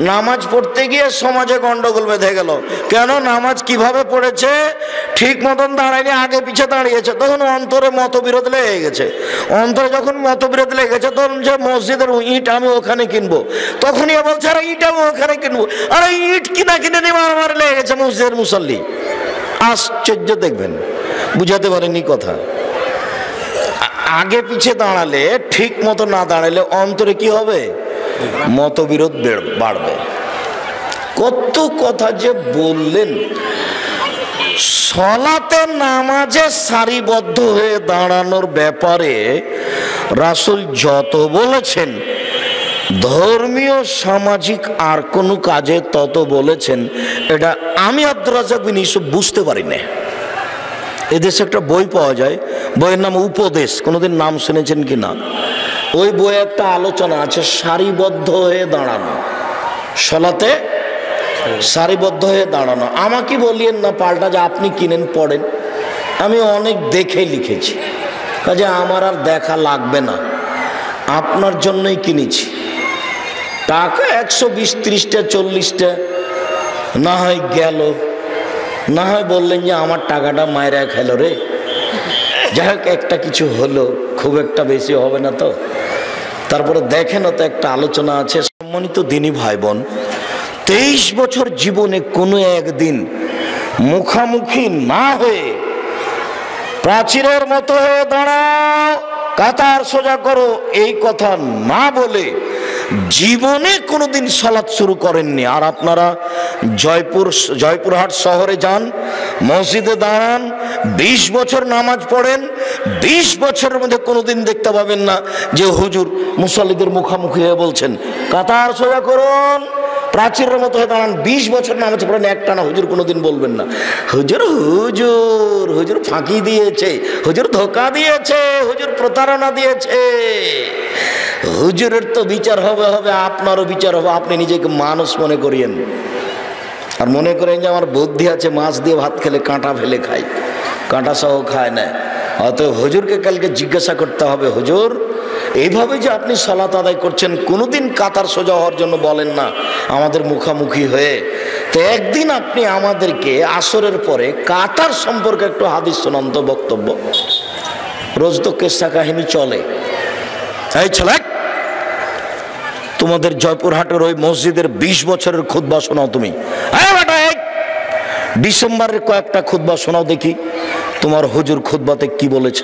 নামাজ পড়তে গিয়ে সমাজে গন্ডগোল বেঁধে গেল, কেন? নামাজ কিভাবে পড়েছে, ঠিক মতন দাঁড়ায়নি, আগে পিছে দাঁড়িয়েছে, তখন অন্তরে মতবিরোধ লেগে গেছে। অন্তরে যখন মতবিরোধ লেগেছে, তখন যে মসজিদের ইট আমি ওখানে কিনবো, তখনই বলছে আরে ইট আমি ওখানে কিনবো, আরে ইট কিনে নিয়ে আমার লেগে গেছে মসজিদের মুসল্লি। আশ্চর্য দেখবেন, বুঝাতে পারেনি কথা। আগে পিছে দাঁড়ালে, ঠিক মতো না দাঁড়ালে অন্তরে কি হবে? মতবিরোধ বাড়বে। কত কথা যে বললেন। সলাতে নামাজে সারিবদ্ধ হয়ে দাঁড়ানোর ব্যাপারে রাসূল যত বলেছেন, ধর্মীয় সামাজিক আর কোনো কাজে তত বলেছেন। এটা আমি আব্দুর রাজ্জাক বিন ইউসুফ বুঝতে পারি না। এদেশে একটা বই পাওয়া যায়, বইয়ের নাম উপদেশ, কোনোদিন নাম শুনেছেন কি না? ওই বইয়ে একটা আলোচনা আছে সারিবদ্ধ হয়ে দাঁড়ানো, সলাতে সারিবদ্ধ হয়ে দাঁড়ানো। আমাকে বলিয়েন না পাল্টা যে আপনি কিনেন পড়েন, আমি অনেক দেখে লিখেছি, কাজে আমার আর দেখা লাগবে না, আপনার জন্যই কিনেছি। টাকা 120-30টা 40টা না হয় গেল, না হয় বললেন যে আমার টাকাটা মায়েরা খেলো রে, যাই হোক একটা কিছু হলো, খুব একটা বেশি হবে না তো। তারপরে দেখেন তো একটা আলোচনা আছে। সম্মানিত দিনী ভাই বোন, 23 বছর জীবনে কোনো একদিন মুখামুখি না হয়ে প্রাচীরের মতো হয়ে দাঁড়াও, কাতার সোজা করো, এই কথা না বলে জীবনে কোনোদিন সালাত শুরু করেননি। আর আপনারা জয়পুরহাট শহরে যান, মসজিদে দাঁড়ান, 20 বছর নামাজ পড়েন, 20 বছরের মধ্যে কোনোদিন দেখতে পাবেন না যে হুজুর মুসল্লিদের মুখামুখি হয়ে বলছেন কাতার সোজা করুন, প্রাচীরের মতো হয়ে দাঁড়ান। 20 বছর নামাজ পড়েন, একটা না হুজুর কোনোদিন বলবেন না হুজুর হুজুর হুজুর ফাঁকি দিয়েছে, হুজুর ধোকা দিয়েছে, হুজুর প্রতারণা দিয়েছে। হুজুরের তো বিচার হবে, আপনারও বিচার হবে। আপনি নিজেকে মানুষ মনে করিয়েন, আর মনে করেন যে আমার বুদ্ধি আছে, মাছ দিয়ে ভাত খেলে কাঁটা ফেলে খাই, কাঁটা সহ খায় না। অতএব হুজুরকে কালকে জিজ্ঞাসা করতে হবে, হুজুর এইভাবে যে আপনি সালাত আদায় করছেন, কোনোদিন কাতার সোজা হওয়ার জন্য বলেন না আমাদের মুখামুখি হয়ে। তো একদিন আপনি আমাদেরকে আসরের পরে কাতার সম্পর্কে একটু হাদিস শোনান তো, বক্তব্য। রোজ তো কেসা কাহিনী চলে। এই ছেলে, তোমাদের জয়পুরহাটের ওই মসজিদের 20 বছরের খুতবা শোনাও তুমি। ডিসেম্বরের কয়েকটা খুতবা শোনাও দেখি, তোমার হুজুর খুতবাতে কি বলেছে।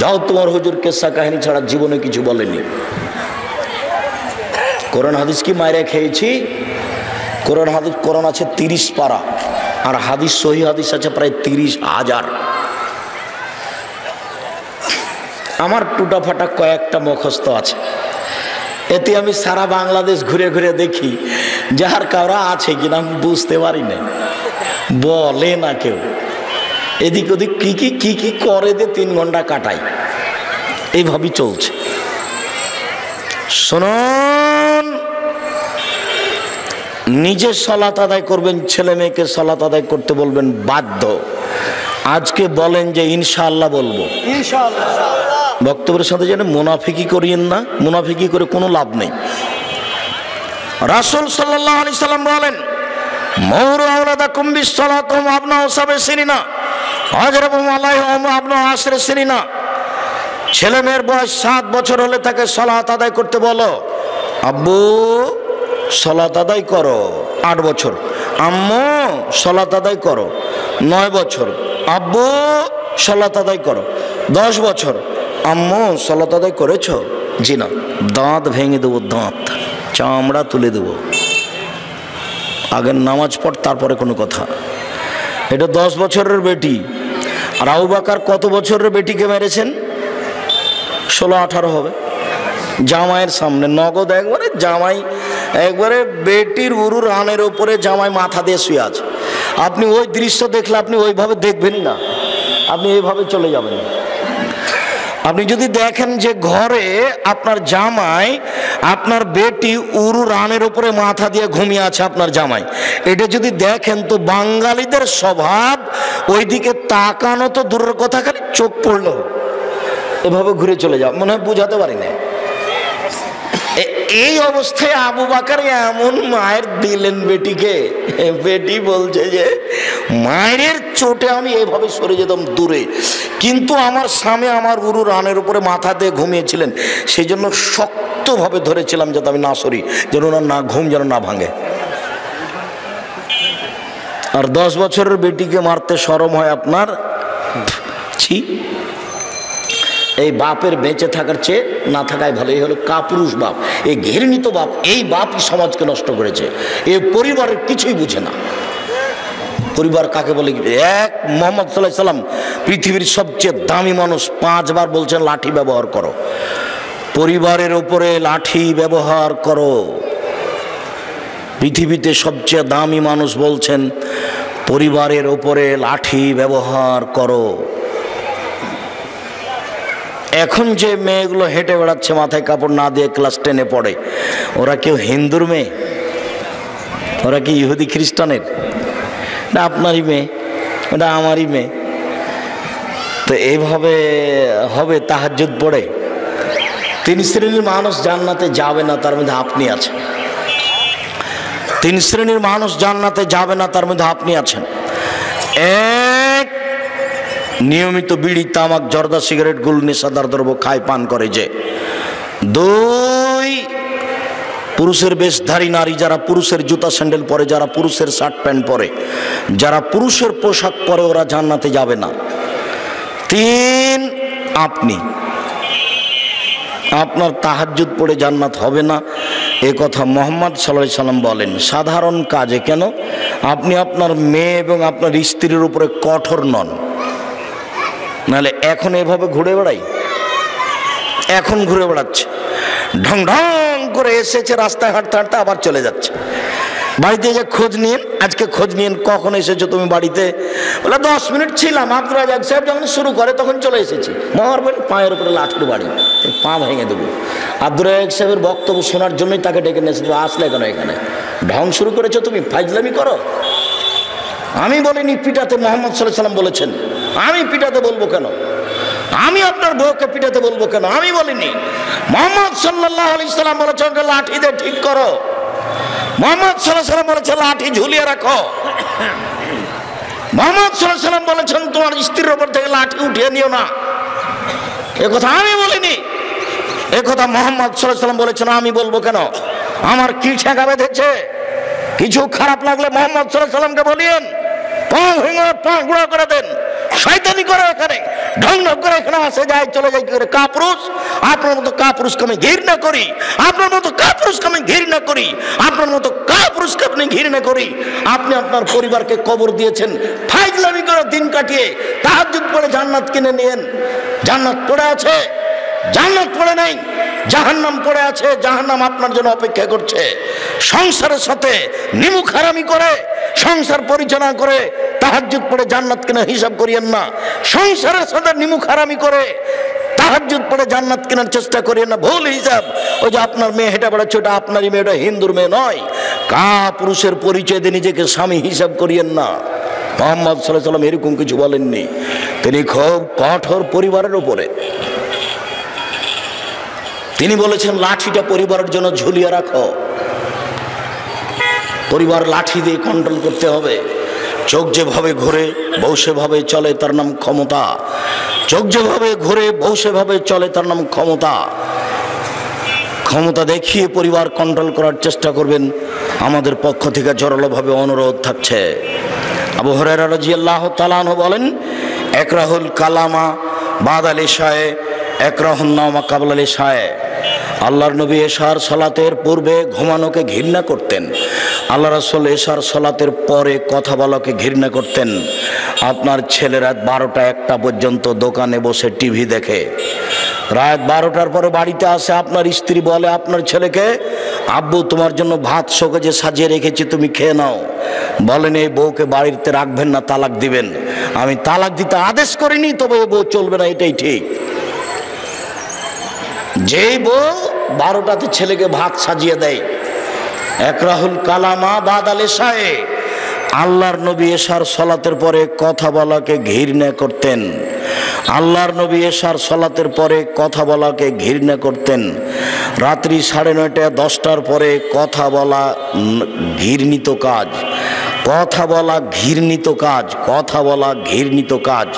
যাও, তোমার হুজুর কেসা কাহিনী ছাড়া জীবনে কিছু বলেনি। কোরআন হাদিস কি মায়েরা খেয়েছি? কোরআন হাদিস, কোরআন আছে 30 পারা, আর হাদিস সহিহ হাদিস আছে প্রায় 30,000। আমার টুটাফাটা কয়েকটা মুখস্থ আছে, এতে আমি সারা বাংলাদেশ ঘুরে ঘুরে দেখি যার কারা আছে কিনা আমি বুঝতে পারি না, বলে না কেউ। এদিক ওদিক কি কি করে দিয়ে 3 ঘন্টা কাটাই, এইভাবেই চলছে। শুনুন, নিজে সালাত আদায় করবেন, ছেলে মেয়েকে সালাত আদায় করতে বলবেন বাধ্য। আজকে বলেন যে ইনশাআল্লাহ বলবো, ইনশাআল্লাহ। বক্তব্যের সাথে যেন মুনাফিকি করিয়েন না, মুনাফিকি করে কোনো লাভ নেই। রাসূল সাল্লাল্লাহু আলাইহি সাল্লাম বলেন, মুরু আওলাদাকুম বিসসালাতি ওয়া আবনাউ সাব'i সিনিনা আজরাবুহুম আলাইহা ওয়া আবনাউ 10 সিনিনা। ছেলে মেয়ের বয়স 7 বছর হলে তাকে সালাত আদায় করতে বলো। আব্বু সালাত আদায় করো 8 বছর, আম্মু সালাত আদায় করো 9 বছর, আব্বু সালাত আদায় করো 10 বছর, আম্মু সালাত আদায় করেছো? জি না। দাঁত ভেঙে দেবো, দাঁত চামড়া তুলে দেবো। আগের নামাজ পড়, তারপরে কোনো কথা। এটা 10 বছরের বেটি। আর আবু বকর কত বছরের বেটিকে মেরেছেন? 16-18 হবে। জামাইয়ের সামনে নগদ একবারে, জামাই একবারে বেটির উরু রানের ওপরে জামাই মাথা দিয়ে শুয়ে আছে। আপনি ওই দৃশ্য দেখলে আপনি ওইভাবে দেখবেনই না, আপনি এইভাবে চলে যাবেন। আপনি যদি দেখেন যে ঘরে আপনার জামাই, আপনার বেটি উরু রানের উপরে মাথা দিয়ে ঘুমিয়ে আছে আপনার জামাই, এটা যদি দেখেন তো বাঙালিদের স্বভাব ওইদিকে তাকানো তো দূরের কথা, খালি চোখ পড়লো এভাবে ঘুরে চলে যাও, মনে হয় বুঝাতে পারি না। এই অবস্থায় আবু বকর এমন মায়ের দিলেন বেটিকে, বেটি বলছে যে মায়ের চোটে আমি এভাবে সরে যেতাম দূরে, কিন্তু আমার স্বামী আমার উরু রানের উপরে মাথা দিয়ে ঘুমিয়েছিলেন, সেই জন্য শক্তভাবে ধরেছিলাম যাতে আমি না সরি, যেন না ঘুম যেন না ভাঙে। আর 10 বছরের বেটিকে মারতে শরম হয় আপনার? ছি। এই বাপের বেঁচে থাকার চেয়ে না থাকাই ভালো। এই হলো কাপুরুষ বাপ, এই ঘৃণিত বাপ। এই বাপই সমাজকে নষ্ট করেছে। এই পরিবারের কিছুই বুঝে না। পরিবার কাকে বলে? এক মুহাম্মদ সাল্লাল্লাহু আলাইহি সাল্লাম পৃথিবীর সবচেয়ে দামি মানুষ, 5 বার বলছেন লাঠি ব্যবহার করো, পরিবারের উপরে লাঠি ব্যবহার করো। পৃথিবীতে সবচেয়ে দামি মানুষ বলছেন পরিবারের উপরে লাঠি ব্যবহার করো। এখন যে মেয়েগুলো হেঁটে বেড়াচ্ছে মাথায় কাপড় না দিয়ে, ক্লাস 10-এ পড়ে, ওরা কেউ হিন্দুর মেয়ে? ওরা কি ইহুদি খ্রিস্টানের? না, আপনারই মেয়ে, এটা আমারই মেয়ে। তো এইভাবে হবে তাহাজ্জুদ পড়ে? 3 শ্রেণীর মানুষ জান্নাতে যাবে না, তার মধ্যে আপনি আছেন। 3 শ্রেণীর মানুষ জান্নাতে যাবে না, তার মধ্যে আপনি আছেন। এক, নিয়মিত বিড়ি, তামাক, জর্দা, সিগারেট, গুল, নেশাদার দ্রব্য খায়, পান করে যে। 2, পুরুষের বেশধারী নারী, যারা পুরুষের জুতা স্যান্ডেল পরে, যারা পুরুষের শার্ট প্যান্ট পরে, যারা পুরুষের পোশাক পরে, ওরা জান্নাতে যাবে না। 3, আপনি, আপনার তাহাজ্জুদ পড়ে জান্নাত হবে না, এ কথা মুহাম্মদ সাল্লাল্লাহু আলাইহি সাল্লাম বলেন। সাধারণ কাজে কেন? আপনি আপনার মেয়ে এবং আপনার স্ত্রীর উপরে কঠোর নন। নাহলে এখন এভাবে ঘুরে বেড়াই, এখন ঘুরে বেড়াচ্ছে, ঢং ঢং করে এসেছে, রাস্তায় হাঁটতে হাঁটতে আবার চলে যাচ্ছে। বাড়িতে যে খোঁজ নিন, আজকে খোঁজ নিন কখন এসেছো তুমি বাড়িতে? বলে 10 মিনিট ছিলাম। আব্দুল রাজ্জাক সাহেব যখন শুরু করে তখন চলে এসেছি। মারবেন, পায়ের উপরে লাঠি বাড়ি, পা ভেঙে দেবো। আব্দুল রাজ্জাক সাহেবের বক্তব্য শোনার জন্যই তাকে ডেকে নিয়েছে। আসলে কেন এখানে? ঢং শুরু করেছো তুমি, ফাইজলামি করো। আমি বলিনি পিটাতে, মুহাম্মদ সাল্লাল্লাহু আলাইহি সাল্লাম বলেছেন। আমি পিটাতে বলবো কেন? আমি আপনার বউকে পিটাতে বলবো কেন? আমি বলিনি। মুহাম্মদ সাল্লাল্লাহু আলাইহি সাল্লাম বলেছেন লাঠি দিয়ে ঠিক করো। মুহাম্মদ সাল্লাল্লাহু আলাইহি সাল্লাম বলেছেন লাঠি ঝুলিয়ে রাখো। মুহাম্মদ সাল্লাল্লাহু আলাইহি সাল্লাম বলেছেন তোমার স্ত্রীর উপর থেকে লাঠি উঠিয়ে নিও না। এ কথা আমি বলিনি, এ কথা মুহাম্মদ সাল্লাল্লাহু আলাইহি সাল্লাম বলেছেন। আমি বলবো কেন? আমার কি ঠেকা বেঁধেছে? কিছু খারাপ লাগলে মুহাম্মদ সাল্লাল্লাহু আলাইহি সাল্লামকে বলিয়েন, পা ভেঙে পা গুঁড়ো করে দেন। শয়তানি করে এখানে, ঢং ঢং করে এখানে আসে যায় চলে যায় করে। কাপুরুষ, আপনার মতো কাপুরুষকে আমি ঘৃণা করি, আপনার মতো কাপুরুষকে আমি ঘৃণা করি, আপনার মতো কাপুরুষকে আপনি ঘৃণা করি। আপনি আপনার পরিবারকে কবর দিয়েছেন ফাইজলামি করে দিন কাটিয়ে, তাহাজ্জুদ পড়ে জান্নাত কিনে নিয়েন। জান্নাত পড়ে আছে? জান্নাত পড়ে নাই, জাহান্নাম পড়ে আছে। জাহান্নাম আপনার জন্য অপেক্ষা করছে। সংসারের সাথে নিমুখ হারামি করে, সংসার পরিচালনা করে তাহাজ্জুদ পড়ে জান্নাত কেনার হিসাব করিয়েন না। সংসারের সাথে নিমুখ হারামি করে তাহাজ্জুদ পড়ে জান্নাত কেনার চেষ্টা করিয়েন না, ভুল হিসাব। ওই যে আপনার মেয়ে হেঁটে বেড়াচ্ছে, ওটা আপনারই মেয়ে, ওটা হিন্দুর মেয়ে নয়। পুরুষের পরিচয় দিয়ে নিজেকে স্বামী হিসাব করিয়েন না। মুহাম্মদ সাল্লাল্লাহু আলাইহি ওয়াসাল্লাম এরকম কিছু বলেননি। তিনি খুব কঠোর পরিবারের উপরে। তিনি বলেছেন লাঠিটা পরিবারের জন্য ঝুলিয়ে রাখো। পরিবার লাঠি দিয়ে কন্ট্রোল করতে হবে। চোখ যেভাবে ঘুরে বউ সেভাবে চলে, তার নাম ক্ষমতা। চোখ যেভাবে ঘুরে বউ সেভাবে চলে, তার নাম ক্ষমতা। ক্ষমতা দেখিয়ে পরিবার কন্ট্রোল করার চেষ্টা করবেন। আমাদের পক্ষ থেকে জোরালোভাবে অনুরোধ থাকছে। আবু হুরায়রা রাদিয়াল্লাহু তাআলা আনহু বলেন, একরাহুল কালামা বাদাল ইশায়ে একরাহুন নাওমা কাবলাল ইশায়ে। আল্লাহর নবী এশার সালাতের পূর্বে ঘুমানোকে ঘৃণা করতেন। আল্লাহ রাসূল এশার সালাতের পরে কথা বলাকে ঘৃণা করতেন। আপনার ছেলে রাত 12টা-1টা পর্যন্ত দোকানে বসে টিভি দেখে। রাত 12টার পরে বাড়িতে আসে, আপনার স্ত্রী বলে আপনার ছেলেকে, আব্বু তোমার জন্য ভাত শোকেজে সাজিয়ে রেখেছি, তুমি খেয়ে নাও। বলেন এই বউকে বাড়িতে রাখবেন না, তালাক দিবেন। আমি তালাক দিতে আদেশ করিনি, তবে এই বউ চলবে না, এটাই ঠিক। যেই বউ 12টাতে ছেলেকে ভাত সাজিয়ে দেয়, একরাহুল কালামা বাদাল ইশায়ে। আল্লাহর নবী এশার সালাতের পরে কথা বলাকে ঘৃণা করতেন। আল্লাহর নবী এশার সালাতের পরে কথা বলাকে ঘৃণা করতেন। রাত্রি 9:30-10টার পরে কথা বলা ঘৃণিত কাজ। কথা বলা ঘৃণিত কাজ, কথা বলা ঘৃণিত কাজ।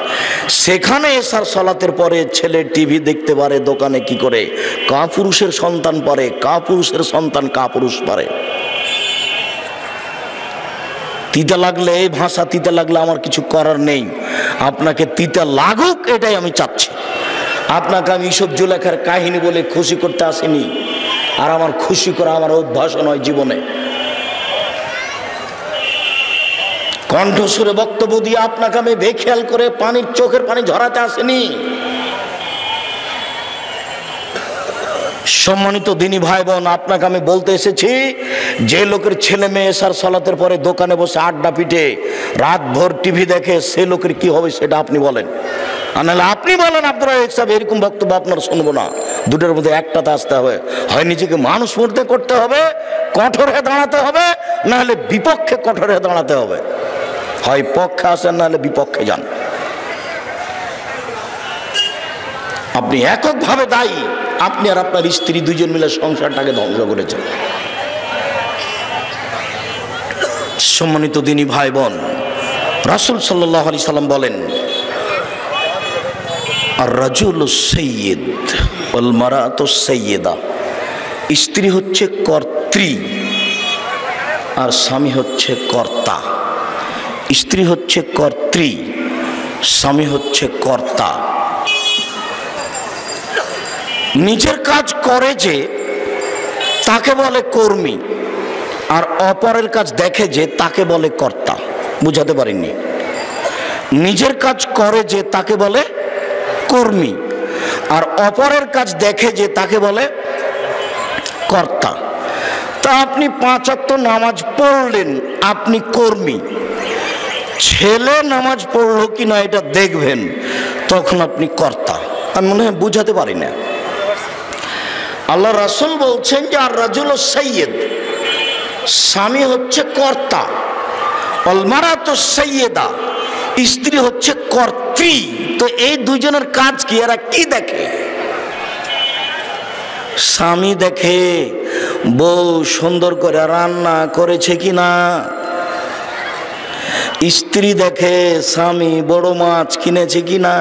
সেখানে এশার সালাতের পরে ছেলে টিভি দেখতে পারে, দোকানে কি করে? কাপুরুষের সন্তান পারে, কাপুরুষের সন্তান কাপুরুষ পারে। তিতা লাগলে, এই ভাষা তিতা লাগলে আমার কিছু করার নেই। আপনাকে তিতা লাগুক এটাই আমি চাচ্ছি। আপনাকে আমি ইসব জুলেখার কাহিনী বলে খুশি করতে আসিনি। আর আমার খুশি করা আমার অভ্যাস নয় জীবনে। কণ্ঠস্বরে বক্তব্য দিয়ে আপনাকে আমি বেখেয়াল করে চোখের পানি ঝরাতে আসেনি। সম্মানিত দিনী ভাই বোন, আপনাকে আমি বলতে এসেছি, যে লোকের ছেলে মেয়ে এশার সালাতের পরে দোকানে বসে আড্ডা পিটে রাত ভোর টিভি দেখে, সে লোকের কি হবে সেটা আপনি বলেন। আর নাহলে আপনি বলেন আব্দুর রাজ্জাক সাহেব এরকম বক্তব্য আপনার শুনবো না। দুটোর মধ্যে একটাতে আসতে হবে। হয় নিজেকে মানুষ মরতে করতে হবে, কঠোর হয়ে দাঁড়াতে হবে, নাহলে বিপক্ষে কঠোর হয়ে দাঁড়াতে হবে। হয় পক্ষে আসেন, নাহলে বিপক্ষে যান। আপনি এককভাবে দায়ী। আপনি আর আপনার স্ত্রী দুইজন মিলে সংসারটাকে ধ্বংস করেছেন। সম্মানিত দিনী ভাই বোন, রাসূল সাল্লাল্লাহু আলাইহি সাল্লাম বলেন, আর রাজুলুস সাইয়্যিদ ওয়াল মারাতুস সাইয়্যিদা। স্ত্রী হচ্ছে কর্ত্রী আর স্বামী হচ্ছে কর্তা। স্ত্রী হচ্ছে কর্ত্রী, স্বামী হচ্ছে কর্তা। নিজের কাজ করে যে তাকে বলে কর্মী, আর অপরের কাজ দেখে যে তাকে বলে কর্তা। বুঝাতে পারিনি? নিজের কাজ করে যে তাকে বলে কর্মী, আর অপরের কাজ দেখে যে তাকে বলে কর্তা। তা আপনি 5 ওয়াক্ত নামাজ পড়লেন, আপনি কর্মী। ছেলে নামাজ পড়লো কিনা এটা দেখবেন, তখন আপনি কর্তা। আমি মনে হয় বুঝাতে পারি না। আল্লাহ রাসূল বলছেন যে আর রাজুলুস সাইয়্যিদ, স্বামী হচ্ছে কর্তা, ওয়াল মারাতুস সাইয়্যিদা, স্ত্রী হচ্ছে কর্ত্রী। তো এই দুজনের কাজ কি? এরা কি দেখে? স্বামী দেখে বউ সুন্দর করে রান্না করেছে কিনা। স্ত্রী দেখে স্বামী বড় মাছ কিনেছে কিনা।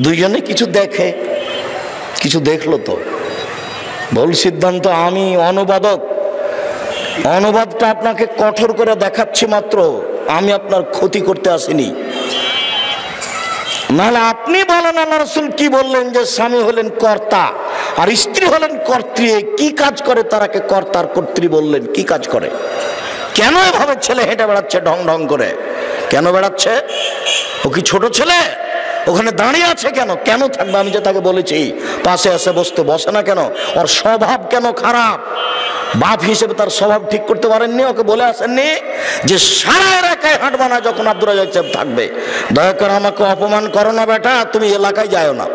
দুইজনে কিছু দেখে, কিছু দেখলো তো ভুল সিদ্ধান্ত। আমি অনুবাদক, অনুবাদটা আপনাকে কঠোর করে দেখাচ্ছি মাত্র, আমি আপনার ক্ষতি করতে আসিনি। নাহলে আপনি বলেন আল্লাহ রাসূল কি বললেন, যে স্বামী হলেন কর্তা আর স্ত্রী হলেন কর্ত্রী। কি কাজ করে তারাকে কর্তার কর্ত্রী বললেন? কি কাজ করে? কেন এভাবে ছেলে হেঁটে বেড়াচ্ছে ঢং ঢং করে? কেন বেড়াচ্ছে? ও কি ছোট ছেলে? ওখানে দাঁড়িয়ে আছে কেন? কেন থাকবে? আমি যে তাকে বলেছি পাশে এসে বসতে, বসে না কেন? ওর স্বভাব কেন খারাপ? বাপ হিসেবে তার স্বভাব ঠিক করতে পারেননি? ওকে বলে আসেননি যে সারা এলাকায় হাঁটবা না যখন আব্দুর রাজ্জাক সাহেব থাকবে? দয়া করে আমাকে অপমান করো না বেটা, তুমি এলাকায় যাও না।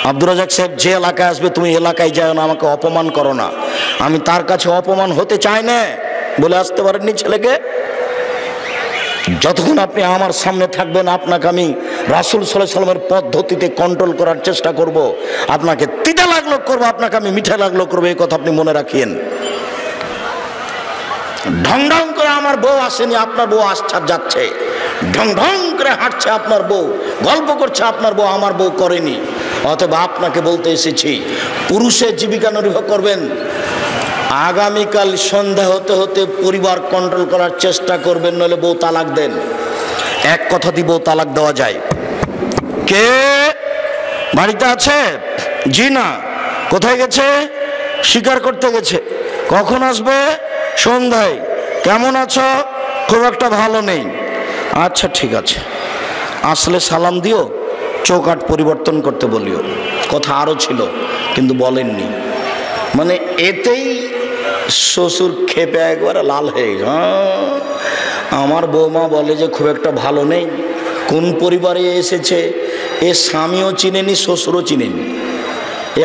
আব্দুর রাজ্জাক সাহেব যে এলাকায় আসবে তুমি এলাকায় যাও না, আমাকে অপমান করো না, আমি তার কাছে অপমান হতে চাই না, বলে আসতে পারেননি ছেলেকে? যতক্ষণ আপনি আমার সামনে থাকবেন আপনাকে আমি রাসূল সাল্লাল্লাহু আলাইহি সাল্লামের পদ্ধতিতে কন্ট্রোল করার চেষ্টা করব। আপনাকে তিতা লাগলো করবো, আপনাকে আমি মিঠা লাগলো করবো, এই কথা আপনি মনে রাখিয়েন। ঢং ঢং করে আমার বউ আসেনি, আপনার বউ আসছে যাচ্ছে। ঢং ঢং করে হাঁটছে আপনার বউ, গল্প করছে আপনার বউ, আমার বউ করেনি। অতএব আপনাকে বলতে এসেছি, পুরুষের জীবিকা নির্বাহ করবেন, আগামীকাল সন্ধ্যা হতে হতে পরিবার কন্ট্রোল করার চেষ্টা করবেন, নইলে বউ তালাক দেন। এক কথা দিয়ে বউ তালাক দেওয়া যায়। কে বাড়িতে আছে? জি না। কোথায় গেছে? শিকার করতে গেছে। কখন আসবে? সন্ধ্যায়। কেমন আছো? খুব একটা ভালো নেই। আচ্ছা ঠিক আছে, আসলে সালাম দিও, চৌকাঠ পরিবর্তন করতে বলিও। কথা আরও ছিল কিন্তু বলেননি। মানে এতেই শ্বশুর খেপে একবারে লাল হয়ে গেছে। আমার বৌমা বলে যে খুব একটা ভালো নেই। কোন পরিবারে এসেছে? এ স্বামীও চিনেনি, শ্বশুরও চিনেনি,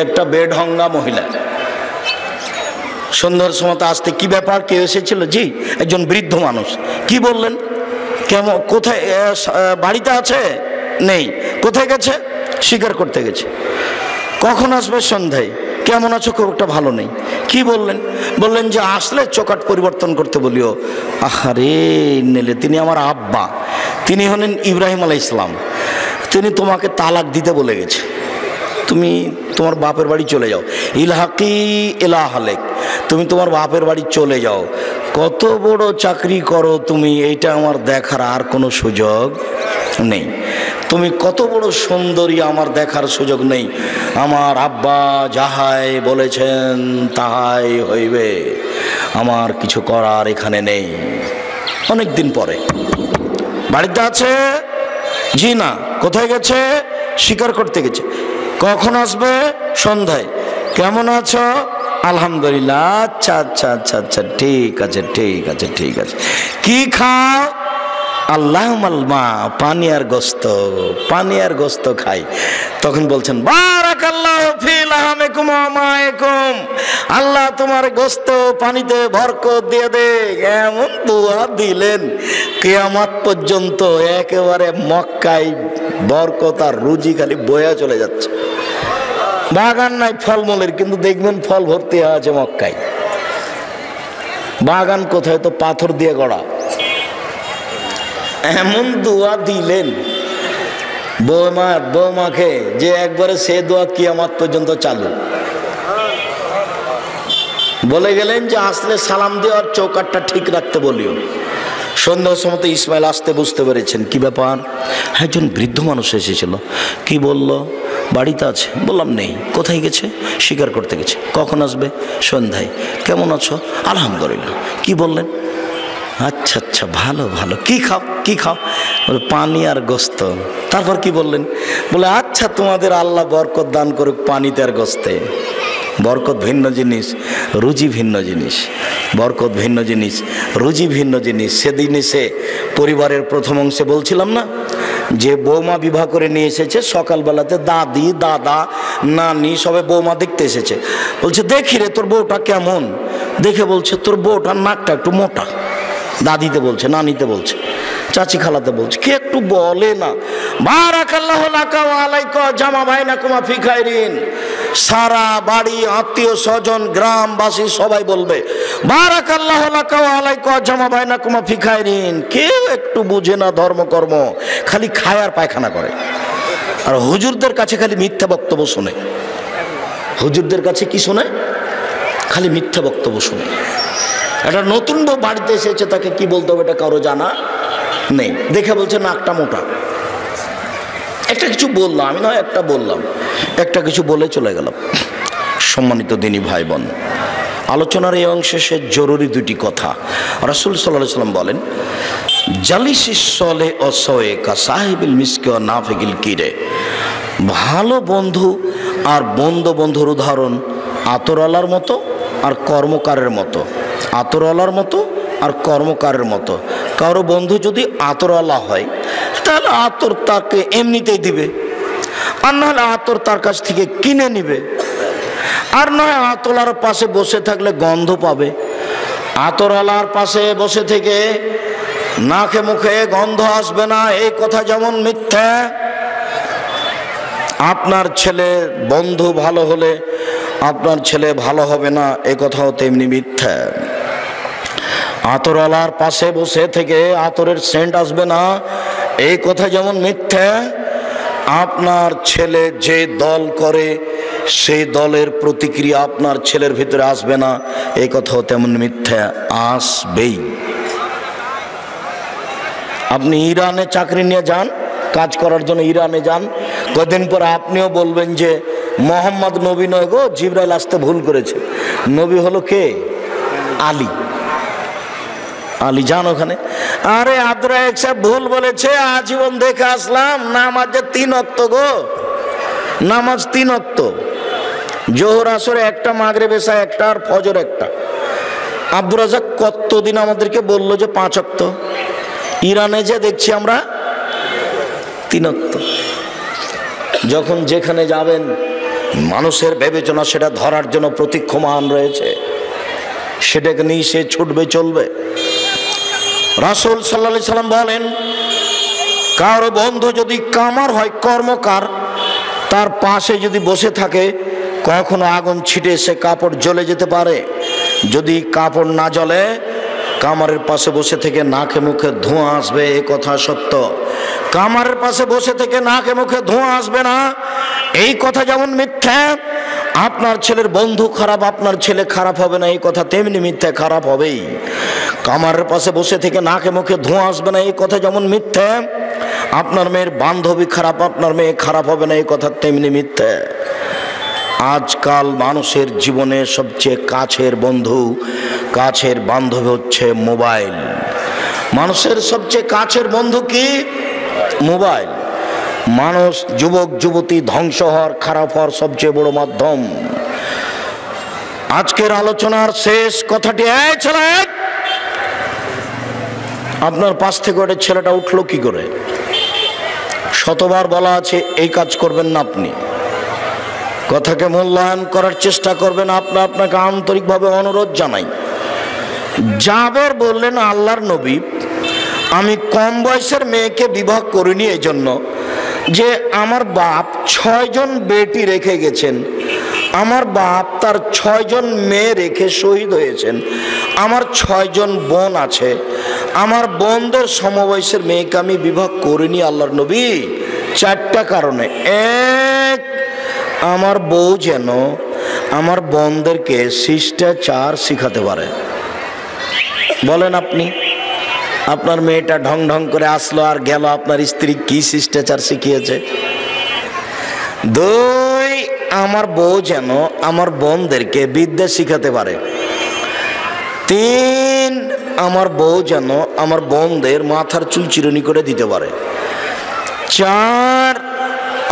একটা বেঢঙ্গা মহিলা। সন্ধ্যার সময় আসতে, কি ব্যাপার, কে এসেছিল? জি একজন বৃদ্ধ মানুষ। কি বললেন? কেমন, কোথায়? বাড়িতে আছে? নেই। কোথায় গেছে? শিকার করতে গেছে। কখন আসবে? সন্ধ্যায়। কেমন আছো? খুব একটা ভালো নেই। কি বললেন? বললেন যে আসলে চৌকাঠ পরিবর্তন করতে বলিও। আহারে নেলে, তিনি আমার আব্বা, তিনি হলেন ইব্রাহিম আলাইহিস সালাম। তিনি তোমাকে তালাক দিতে বলে গেছে, তুমি তোমার বাপের বাড়ি চলে যাও। ইলহাকি ইলা আহলিক, তুমি তোমার বাপের বাড়ি চলে যাও। কত বড় চাকরি করো তুমি, এইটা আমার দেখার আর কোনো সুযোগ নেই। তুমি কত বড় সুন্দরী, আমার দেখার সুযোগ নেই। আমার আব্বা যাহাই বলেছেন তাহাই হইবে, আমার কিছু করার এখানে নেই। অনেক দিন পরে বাড়িতে আছে? জি না। কোথায় গেছে? শিকার করতে গেছে। কখন আসবে? সন্ধ্যায়। কেমন আছো? আলহামদুলিল্লাহ। আচ্ছা আচ্ছা আচ্ছা আচ্ছা, ঠিক আছে ঠিক আছে ঠিক আছে। কি খাও? আল্লাহ মালমা, পানি আর গোস্ত, পানি আর গোস্ত খাই। তখন বলছেন বারাকাল্লাহু ফি লাহমিকুম ওয়া মাইকুম, আল্লাহ তোমার গোস্ত পানিতে বরকত দিয়ে দে। এমন দোয়া দিলেন কিয়ামত পর্যন্ত একেবারে মক্কায় বরকত আর রুজি খালি বয়ে চলে যাচ্ছে। বাগান নাই ফলমূলের, কিন্তু দেখবেন ফল ভর্তি আছে মক্কায়। বাগান কোথায়? তো পাথর দিয়ে গড়া। এমন দোয়া দিলেন বৌমাকে যে একবারে সে দোয়া কিয়ামত পর্যন্ত চালু। বলে গেলেন যে আসলে সালাম দেওয়ার চৌকাঠটা ঠিক রাখতে বলিও। সন্ধ্যার সময় ইসমাইল আসতে বুঝতে পেরেছেন কি ব্যাপার। একজন বৃদ্ধ মানুষ এসেছিল। কি বলল? বাড়িতে আছে। বললাম নেই। কোথায় গেছে? শিকার করতে গেছে। কখন আসবে? সন্ধ্যায়। কেমন আছো? আলহামদুলিল্লাহ। কি বললেন? আচ্ছা আচ্ছা, ভালো ভালো। কি খাও? কি খাও? বলে পানি আর গোস্ত। তারপর কি বললেন? বলে আচ্ছা তোমাদের আল্লাহ বরকত দান করুক পানিতে আর গোস্তে। বরকত ভিন্ন জিনিস, রুজি ভিন্ন জিনিস। বরকত ভিন্ন জিনিস, রুজি ভিন্ন জিনিস। সেদিন এসে পরিবারের প্রথম অংশে বলছিলাম না যে বৌমা বিবাহ করে নিয়ে এসেছে। সকালবেলাতে দাদি দাদা নানি সবে বৌমা দেখতে এসেছে। বলছে দেখি রে তোর বউটা কেমন। দেখে বলছে তোর বউটার নাকটা একটু মোটা। দাদিতে বলছে, নানিতে বলছে, চাচি খালাতে বলছে, কে একটু বলে না বারাকাল্লাহু লাকা ওয়া আলাইকা জামা বাইনাকুমা ফি খাইরিন। সারা বাড়ি আত্মীয় স্বজন গ্রামবাসী সবাই বলবে বারাকাল্লাহু লাকা ওয়া আলাইকা জামা বাইনাকুমা ফি খাইরিন। কেউ একটু বুঝে না ধর্মকর্ম, খালি খায় আর পায়খানা করে। আর হুজুরদের কাছে খালি মিথ্যা বক্তব্য শোনে। হুজুরদের কাছে কি শোনে? খালি মিথ্যা বক্তব্য শোনে। একটা নতুন বউ বাড়িতে এসেছে, তাকে কি বলতে হবে এটা কারো জানা নেই। দেখে বলছে নাকটা মোটা। একটা কিছু বললাম, আমি নয় একটা বললাম, একটা কিছু বলে চলে গেলাম। সম্মানিত দিনী ভাই বোন, আলোচনার এই অংশে সে জরুরি দুটি কথা। রাসূল সাল্লাল্লাহু আলাইহি ওয়াসাল্লাম বলেন, জালিসিস সলে ও সয়ে কা সাহিবিল মিসকে ও নাফিকিল কিরে। ভালো বন্ধু আর বন্ধুর উদাহরণ আতরওয়ালার মতো আর কর্মকারের মতো। আতরওয়ালার মতো আর কর্মকারের মতো। কারো বন্ধু যদি আতরওয়ালা হয় তাহলে আতর তাকে এমনিতেই দিবে, আর নাহলে আতর তার কাছ থেকে কিনে নিবে, আর নয় আতরওয়ালার পাশে বসে থাকলে গন্ধ পাবে। আতরওয়ালার পাশে বসে থেকে নাকে মুখে গন্ধ আসবে না, এই কথা যেমন মিথ্যা। আপনার ছেলে বন্ধু ভালো হলে আপনার ছেলে ভালো হবে না, এ কথাও তেমনি মিথ্যা। আতরওয়ালার পাশে বসে থেকে আতরের সেন্ট আসবে না, এই কথা যেমন মিথ্যা। আপনার ছেলে যে দল করে সেই দলের প্রতিক্রিয়া আপনার ছেলের ভিতরে আসবে না, এই কথাও তেমন মিথ্যা, আসবেই। আপনি ইরানে চাকরি নিয়ে যান, কাজ করার জন্য ইরানে যান, কদিন পরে আপনিও বলবেন যে মোহাম্মদ নবী নয় গো, জিবরাইল আসতে ভুল করেছে। নবী হলো কে? আলী। আলী যান ওখানে, আরে আব্দুর রাজ্জাক সাহেব ভুল বলেছে, আজীবন দেখে আসলাম নামাজে 3 ওয়াক্ত গো, নামাজ 3 ওয়াক্ত, জোহর আসর একটা, মাগরিব এশা একটা, আর ফজর একটা। আব্দুর রাজ্জাক কতদিন আমাদেরকে বললো যে 5 ওয়াক্ত, ইরানে যে দেখছি আমরা 3 ওয়াক্ত। যখন যেখানে যাবেন মানুষের বিবেচনা সেটা ধরার জন্য প্রতীক্ষমান রয়েছে, সেটাকে নিয়ে সে ছুটবে চলবে। রাসূল সাল্লাল্লাহু আলাইহি সাল্লাম বলেন, কারো বন্ধু যদি কামার হয়, কর্মকার, তার পাশে যদি বসে থাকে কখনো আগুন ছিটে সে কাপড় জ্বলে যেতে পারে। যদি কাপড় না জ্বলে, কামারের পাশে বসে থেকে নাকে মুখে ধোঁয়া আসবে, এ কথা সত্য। কামারের পাশে বসে থেকে নাকে মুখে ধোঁয়া আসবে না, এই কথা যেমন মিথ্যা। আপনার ছেলের বন্ধু খারাপ, আপনার ছেলে খারাপ হবে না, এই কথা তেমনি মিথ্যা, খারাপ হবেই। কামারের পাশে বসে থেকে নাকে মুখে ধোঁয়া আসবে না, এই কথা যেমন মিথ্যা। আপনার মেয়ের বান্ধবী খারাপ, আপনার মেয়ে খারাপ হবে না, এই কথা তেমনি মিথ্যা। আজকাল মানুষের জীবনে সবচেয়ে কাছের বন্ধু, কাছের বান্ধবী হচ্ছে মোবাইল। মানুষের সবচেয়ে কাছের বন্ধু কি? মোবাইল। মানুষ, যুবক যুবতী ধ্বংস হওয়ার, খারাপ হওয়ার সবচেয়ে বড় মাধ্যম। আজকের আলোচনার শেষ কথাটি, এই ছেলে, আপনার পাশ থেকে ওটা ছেলেটা উঠলো কি করে? শতবার বলা আছে এই কাজ করবেন না। আপনি কথাকে মূল্যায়ন করার চেষ্টা করবেন। আপনাকে আন্তরিকভাবে অনুরোধ জানাই। জাবের বললেন, আল্লাহর নবী, আমি কম বয়সের মেয়েকে বিবাহ করিনি এই জন্য যে আমার বাপ 6 জন বেটি রেখে গেছেন, আমার বাপ তার 6 জন মেয়ে রেখে শহীদ হয়েছেন, আমার 6 জন বোন আছে, আমার বোনদের সমবয়সের মেয়েকে আমি বিবাহ করিনি আল্লাহর নবী 4টা কারণে। এক, আমার বউ যেন আমার বোনদেরকে শিষ্টাচার শিখাতে পারে। বলেন আপনি, আপনার মেয়েটা ঢং ঢং করে আসলো আর গেল, আপনার স্ত্রী কি শিষ্টাচার শিখিয়েছে? 2, আমার বউ যেন আমার বোনদেরকে বিদ্যা শিখাতে পারে। 3, আমার বউ যেন আমার বোনদের মাথার চুল চিরুনি করে দিতে পারে। 4,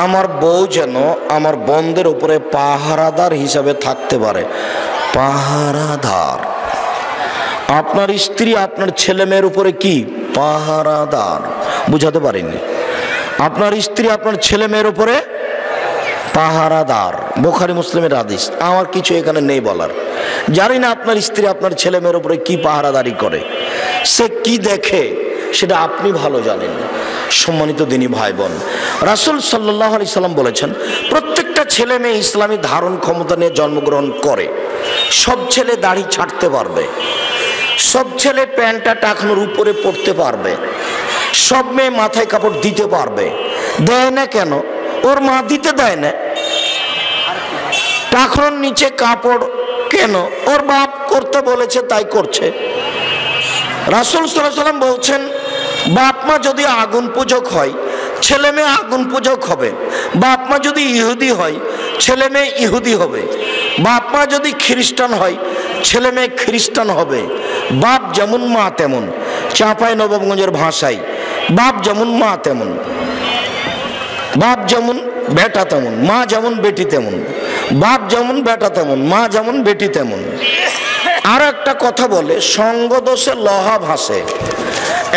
আমার বউ যেন আমার বোনদের উপরে পাহারাদার হিসাবে থাকতে পারে। পাহারাদার। আপনার স্ত্রী আপনার ছেলে মেয়ের উপরে কি? পাহারাদার। বুঝাতে পারিনি? আপনার স্ত্রী আপনার ছেলে মেয়ের উপরে পাহারাদার। বুখারী মুসলিমের হাদিস। আমার কিছু এখানে নেই বলার। জানি না আপনার স্ত্রী আপনার ছেলে মেয়ের উপরে কি পাহারাদারি করে, সে কি দেখে, সেটা আপনি ভালো জানেন। সম্মানিত দিনী ভাই বোন, রাসূল সাল্লাল্লাহু আলাইহি সাল্লাম বলেছেন, প্রত্যেকটা ছেলে মেয়ে ইসলামী ধারণ ক্ষমতা নিয়ে জন্মগ্রহণ করে। সব ছেলে দাড়ি ছাড়তে পারবে, সব ছেলে প্যান্টটা টাকনোর উপরে পড়তে পারবে, সব মেয়ে মাথায় কাপড় দিতে পারবে। দেয় না কেন? ওর মা দিতে দেয় না। টাকনোর নিচে কাপড় কেন? ওর বাপ করতে বলেছে তাই করছে। রাসূল সাল্লাল্লাহু আলাইহি সাল্লাম বলছেন, বাপ মা যদি আগুন পূজক হয়, ছেলে মেয়ে আগুন পূজক হবে। বাপ মা যদি ইহুদি হয়, ছেলে মেয়ে ইহুদি হবে। বাপ মা যদি খ্রিস্টান হয়, ছেলে মেয়ে খ্রিস্টান হবে। বাপ যেমন মা তেমন, চাঁপাই নবাবগঞ্জের ভাষায় বাপ যেমন মা তেমন, বাপ যেমন বেটা তেমন, মা যেমন বেটি তেমন, বাপ যেমন বেটা তেমন, মা যেমন বেটি তেমন। আর একটা কথা বলে, সঙ্গ দোষে লোহা ভাসে।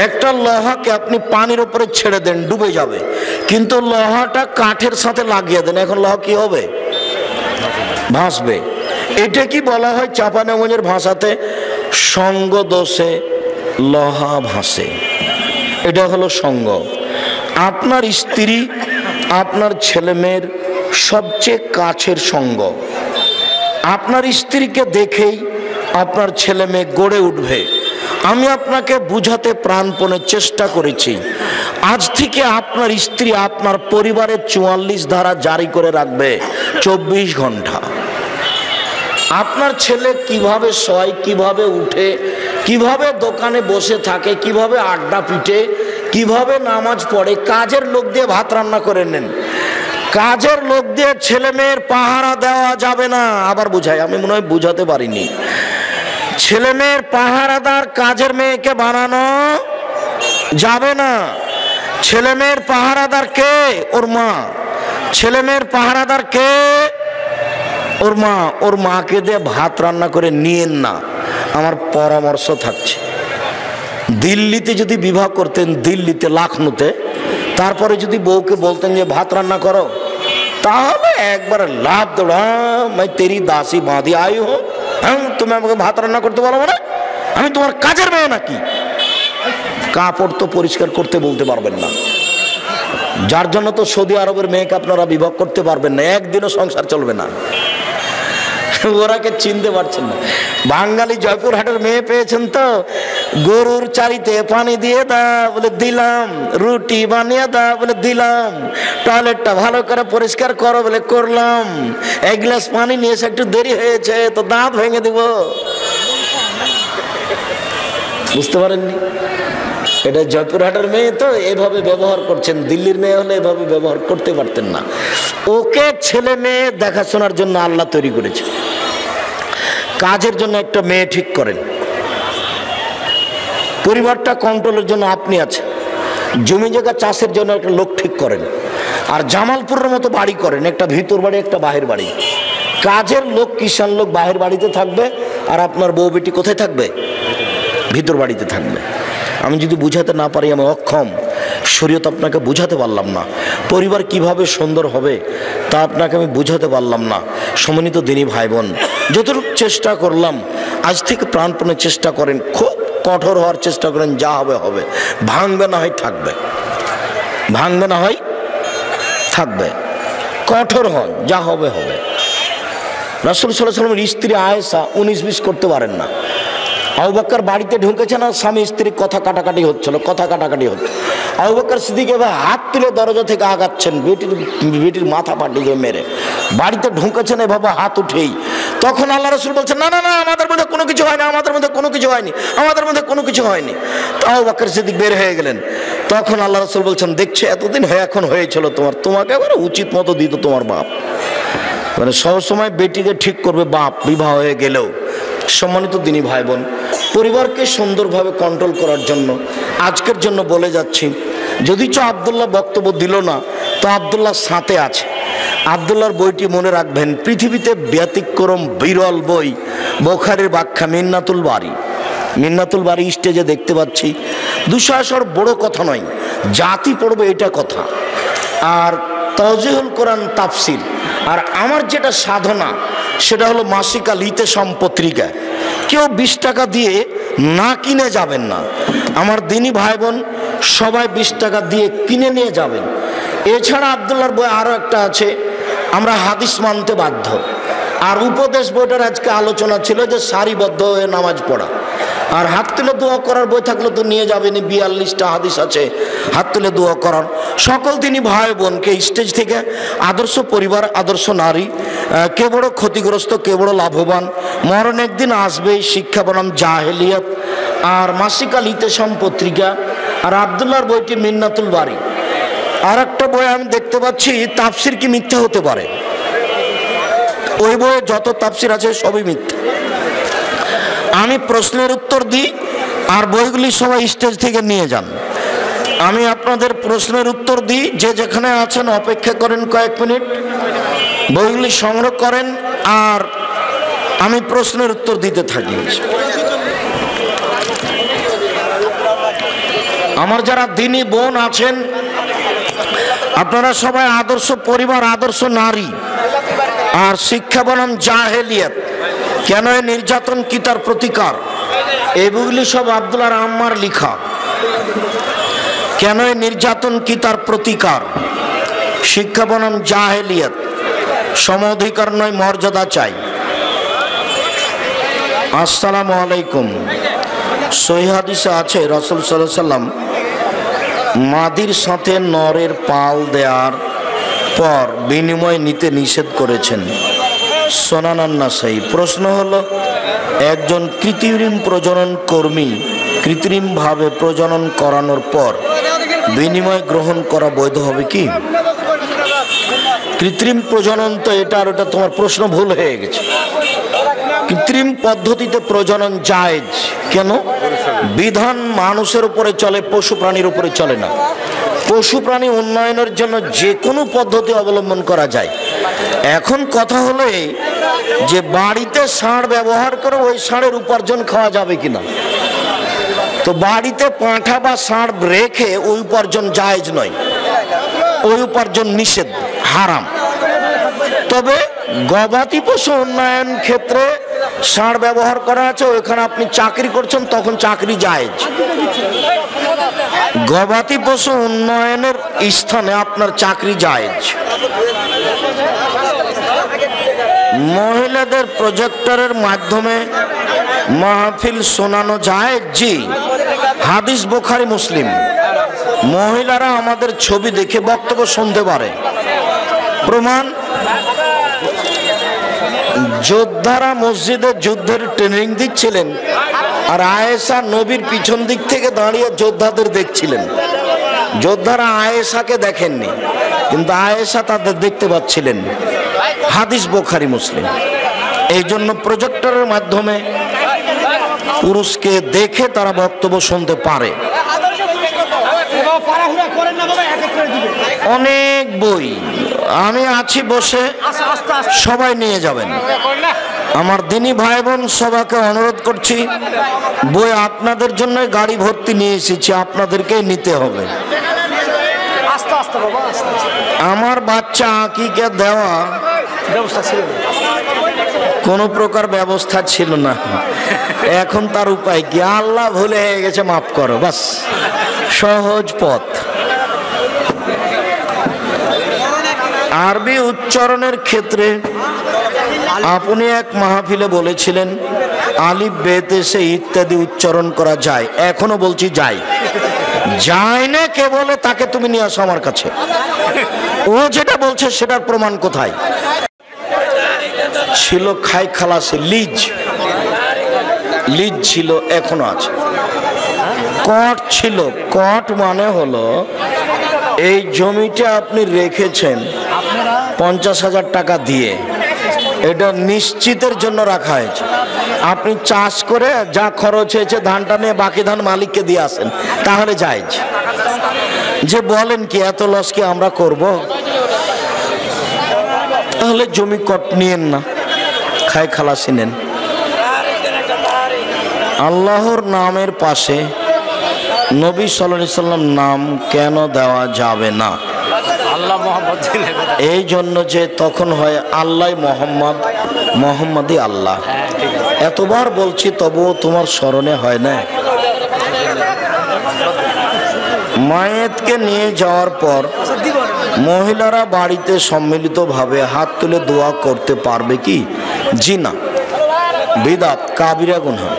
একটা লোহাকে আপনি পানির উপরে ছেড়ে দেন, ডুবে যাবে, কিন্তু লোহাটা কাঠের সাথে লাগিয়ে দেন, এখন লোহা কি হবে? ভাসবে। এটা কি বলা হয় চাঁপাইনবাবগঞ্জের ভাষাতে? সঙ্গ দোষে লোহা ভাসে। এটা হলো সঙ্গ। আপনার স্ত্রী আপনার ছেলে মেয়ের সবচেয়ে কাছের সঙ্গ। আপনার স্ত্রীকে দেখেই আপনার ছেলে মেয়ে গড়ে উঠবে। আমি আপনাকে বুঝাতে প্রাণপণে চেষ্টা করেছি। আজ থেকে আপনার স্ত্রী আপনার পরিবারের 44 ধারা জারি করে রাখবে 24 ঘন্টা। আপনার ছেলে কিভাবে শয়, কিভাবে উঠে, কিভাবে দোকানে বসে থাকে, কিভাবে আড্ডা পিটে, কিভাবে নামাজ পড়ে, কাজের লোক দিয়ে ভাত রান্না করে নেন। কাজের লোক দিয়ে ছেলে মেয়ের পাহারা দেওয়া যাবে না। আবার বুঝাই, আমি মনে হয় বুঝাতে পারিনি। ছেলে মেয়ের পাহারাদার কাজের মেয়েকে বানানো যাবে না। ছেলে মেয়ের পাহারাদার কে? ওর মা। ছেলে মেয়ের পাহারাদার কে? ওর মা। ওর মাকে দিয়ে ভাত রান্না করে নিয়েন না। আমার পরামর্শ থাকছে, দিল্লিতে যদি বিবাহ করতেন, দিল্লিতে লখনউতে, তারপরে যদি বউকে বলতেন যে ভাত রান্না করো, তাহলে একবার লাভ দৌড়া, मैं तेरी दासी बांधी आई हूँ, তুমি আমাকে ভাত রান্না করতে বলো মানে? আমি তোমার কাজের মেয়ে নাকি? কাপড় তো পরিষ্কার করতে বলতে পারবেন না, যার জন্য তো সৌদি আরবের মেয়েকে আপনারা বিবাহ করতে পারবেন না, একদিনও সংসার চলবে না। ওরাকে চিনতে পারছেন না। বাঙালি জয়পুরহাটের মেয়ে পেয়েছেন তো, গরুর চারিতে পানি দিয়ে দাও বলে দিলাম, রুটি বানিয়ে দাও বলে দিলাম, টয়লেটটা ভালো করে পরিষ্কার করো বলে করলাম, এক গ্লাস পানি নিয়ে এসে একটু দেরি হয়েছে তো দাঁত ভেঙে দিব। বুঝতে পারেননি? এটা জয়পুরহাটের মেয়ে তো এভাবে ব্যবহার করছেন, দিল্লির মেয়ে হলে এভাবে ব্যবহার করতে পারতেন না। ওকে ছেলে মেয়ে দেখাশোনার জন্য আল্লাহ তৈরি করেছে। কাজের জন্য একটা মেয়ে ঠিক করেন, পরিবারটা কন্ট্রোলের জন্য আপনি আছেন, জমি জায়গা চাষের জন্য একটা লোক ঠিক করেন, আর জামালপুরের মতো বাড়ি করেন, একটা ভিতর বাড়ি একটা বাহির বাড়ি। কাজের লোক কিষান লোক বাহির বাড়িতে থাকবে, আর আপনার বউ বেটি কোথায় থাকবে? ভিতর বাড়িতে থাকবে। আমি যদি বুঝাতে না পারি, আমি অক্ষম। শরীয়ত আপনাকে বুঝাতে পারলাম না, পরিবার কিভাবে সুন্দর হবে তা আপনাকে আমি বুঝাতে পারলাম না। সম্মানিত দিনী ভাই বোন, যতটুকু চেষ্টা করলাম, আজ থেকে প্রাণপণে চেষ্টা করেন, খুব কঠোর হওয়ার চেষ্টা করেন। যা হবে হবে, ভাঙবে না হয় থাকবে, ভাঙবে না হয় থাকবে। কঠোর হন, যা হবে হবে। রাসূল সাল্লাল্লাহু আলাইহি ওয়াসাল্লামের স্ত্রী আয়েশা 19-20 করতে পারেন না। আবু বকর বাড়িতে ঢুকেছেন আর স্বামী স্ত্রী কথা কাটাকাটি হচ্ছিল, কথা কাটাকাটি হচ্ছে। আবু বকর সিদ্দিক এবার হাত তুলে দরজা থেকে আগাচ্ছেন, বেটির মাথা পাটিয়ে মেরে। বাড়িতে ঢুকেছেন এভাবে হাত উঠেই। তখন আল্লাহ রাসূল বলছেন, না না না, আমাদের মধ্যে কোনো কিছু হয়নি, আমাদের মধ্যে কোনো কিছু হয়নি, আমাদের মধ্যে কোনো কিছু হয়নি। তো আবু বকর সিদ্দিক বের হয়ে গেলেন। তখন আল্লাহ রাসূল বলছেন, দেখছো এতদিন হয়ে এখন হয়েছিল তোমাকে এবারে উচিত মতো দিত তোমার বাপ। মানে সবসময় বেটিকে ঠিক করবে বাপ, বিবাহ হয়ে গেলেও। সম্মানিত দিনী ভাই বোন, পরিবারকে সুন্দরভাবে কন্ট্রোল করার জন্য আজকের জন্য বলে যাচ্ছি, যদিচ আব্দুল্লাহ বক্তব্য দিল না, তো আব্দুল্লাহ সাথে আছে। আব্দুল্লাহর বইটি মনে রাখবেন, পৃথিবীতে ব্যতিক্রম বিরল বই বুখারীর ব্যাখ্যা মিন্নাতুল বারী। মিন্নাতুল বারী স্টেজে দেখতে পাচ্ছি। দুঃসাহসর বড় কথা নয়, জাতি পড়বে এটা কথা। আর তাওজিহুল কোরআন তাফসির। আর আমার যেটা সাধনা সেটা হলো মাসিক আল ইতেসাম পত্রিকা। কেউ 20 টাকা দিয়ে না কিনে যাবেন না। আমার দিনী ভাই বোন সবাই 20 টাকা দিয়ে কিনে নিয়ে যাবেন। এছাড়া আব্দুল্লাহর বই আরও একটা আছে, আমরা হাদিস মানতে বাধ্য। আর উপদেশ বইটার আজকে আলোচনা ছিল যে সারিবদ্ধ হয়ে নামাজ পড়া। আর হাত তুলে দোয়া করার বই থাকলে তো নিয়ে যাবেনি, 42টা হাদিস আছে হাত তুলে দোয়া করার। সকল দিনই ভাই বোনকে স্টেজ থেকে আদর্শ পরিবার, আদর্শ নারী, কে বড় ক্ষতিগ্রস্ত, কে বড় লাভবান, মরণ একদিন আসবেই, শিক্ষা বনাম জাহেলিয়াত, আর মাসিক আল ইতেসাম পত্রিকা, আর আব্দুল্লাহর বইটি মিন্নাতুল বারী। আর একটা বই আমি দেখতে পাচ্ছি, তাফসির কি মিথ্যা হতে পারে? ওই বইয়ে যত তাফসির আছে সবই মিথ্যা। আমি প্রশ্নের উত্তর দিই আর বইগুলি সবাই স্টেজ থেকে নিয়ে যান। আমি আপনাদের প্রশ্নের উত্তর দিই, যে যেখানে আছেন অপেক্ষা করেন কয়েক মিনিট, বইগুলি সংগ্রহ করেন আর আমি প্রশ্নের উত্তর দিতে থাকি। আমার যারা দিনী বোন আছেন, আপনারা সবাই আদর্শ পরিবার, আদর্শ নারী আর শিক্ষা বনাম জাহেলিয়াত, কেন এই নির্যাতন কি তার প্রতিকার, এই বইগুলি সব আব্দুল্লাহ আম্মার লিখা। কেন এই নির্যাতন কি তার প্রতিকার, শিক্ষা বনাম জাহেলিয়াত, সম অধিকার নয় মর্যাদা চাই। আসসালামু আলাইকুম। সহিহ হাদিসে আছে রাসূল সাল্লাল্লাহু আলাইহি সাল্লাম মাদির সাথে নরের পাল দেওয়ার পর বিনিময় নিতে নিষেধ করেছেন। সুনান আন-নাসাই। প্রশ্ন হলো, একজন কৃত্রিম প্রজনন কর্মী কৃত্রিমভাবে প্রজনন করানোর পর বিনিময় গ্রহণ করা বৈধ হবে কি? কৃত্রিম প্রজনন তো এটা আর ওটা, তোমার প্রশ্ন ভুল হয়ে গেছে। কৃত্রিম পদ্ধতিতে প্রজনন জায়েজ। কেন? বিধান মানুষের উপরে চলে, পশু প্রাণীর উপরে চলে না। পশু প্রাণী উন্নয়নের জন্য যে কোনো পদ্ধতি অবলম্বন করা যায়। এখন কথা হলো এই যে বাড়িতে ষাঁড় ব্যবহার করে ওই ষাঁড়ের উপার্জন খাওয়া যাবে কিনা। তো বাড়িতে পাঁঠা বা ষাঁড় রেখে ওই উপার্জন জায়েজ নয়, ওই উপার্জন নিষেধ, হারাম। তবে গবাদি পশু উন্নয়ন ক্ষেত্রে ষাঁড় ব্যবহার করা আছে, ওইখানে আপনি চাকরি করছেন, তখন চাকরি জায়েজ। গবাদি পশু উন্নয়নের স্থানে আপনার চাকরি জায়েজ। মহিলাদের প্রজেক্টরের মাধ্যমে মাহফিল শোনানো জায়েজ? জি, হাদিস বুখারী মুসলিম। মহিলারা আমাদের ছবি দেখে বক্তব্য শুনতে পারে। প্রমাণ, যোদ্ধারা মসজিদে যুদ্ধের ট্রেনিং দিচ্ছিলেন আর আয়েশা নবীর পিছন দিক থেকে দাঁড়িয়ে যোদ্ধাদের দেখছিলেন। যোদ্ধারা আয়েশাকে দেখেননি, কিন্তু আয়েশা তাদের দেখতে পাচ্ছিলেন। হাদিস বুখারী মুসলিম। এই জন্য প্রজেক্টরের মাধ্যমে পুরুষকে দেখে তারা বক্তব্য শুনতে পারে। অনেক বই আমি আছি বসে, সবাই নিয়ে যাবেন। আমার দিনী ভাই বোন সবাইকে অনুরোধ করছি, বই আপনাদের জন্য গাড়ি ভর্তি নিয়ে এসেছি, আপনাদেরকেই নিতে হবে। আমার বাচ্চা আকিকে দেওয়া কোনো প্রকার ব্যবস্থা ছিল না, এখন তার উপায় কি? আল্লাহ ভুলে হয়ে গেছে, মাফ করো, বাস। সহজ পথ। আরবি উচ্চারণের ক্ষেত্রে আপনি এক মাহফিলে বলেছিলেন আলিফ বেতে সে ইত্যাদি উচ্চারণ করা যায়। এখনো বলছি যায়। যায় না কে বলে? তাকে তুমি নিয়ে আসো আমার কাছে। ও যেটা বলছে সেটার প্রমাণ কোথায়? ছিল খাই খালাসে লিজ, লিজ ছিল, এখনো আছে। কট ছিল। কট মানে হলো এই জমিটা আপনি রেখেছেন 50,000 টাকা দিয়ে, এটা নিশ্চিতের জন্য রাখা হয়েছে। আপনি চাষ করে যা খরচ হয়েছে ধানটা নিয়ে বাকি ধান মালিককে দিয়ে আসেন, তাহলে জায়েজ। যে বলেন কি এত লস কি আমরা করব, তাহলে জমি কট নিয়েন না, খাই খালাসি নেন। আল্লাহর নামের পাশে নবী সাল্লাল্লাহু আলাইহি সাল্লাম নাম কেন দেওয়া যাবে না? এই জন্য যে তখন হয় আল্লাহ মোহাম্মদ, মোহাম্মদই আল্লাহ। এতবার বলছি তবুও তোমার স্মরণে হয় না। মায়েতকে নিয়ে যাওয়ার পর মহিলারা বাড়িতে সম্মিলিতভাবে হাত তুলে দোয়া করতে পারবে কি? জি না, বিদআত, কাবিরা গুনাহ।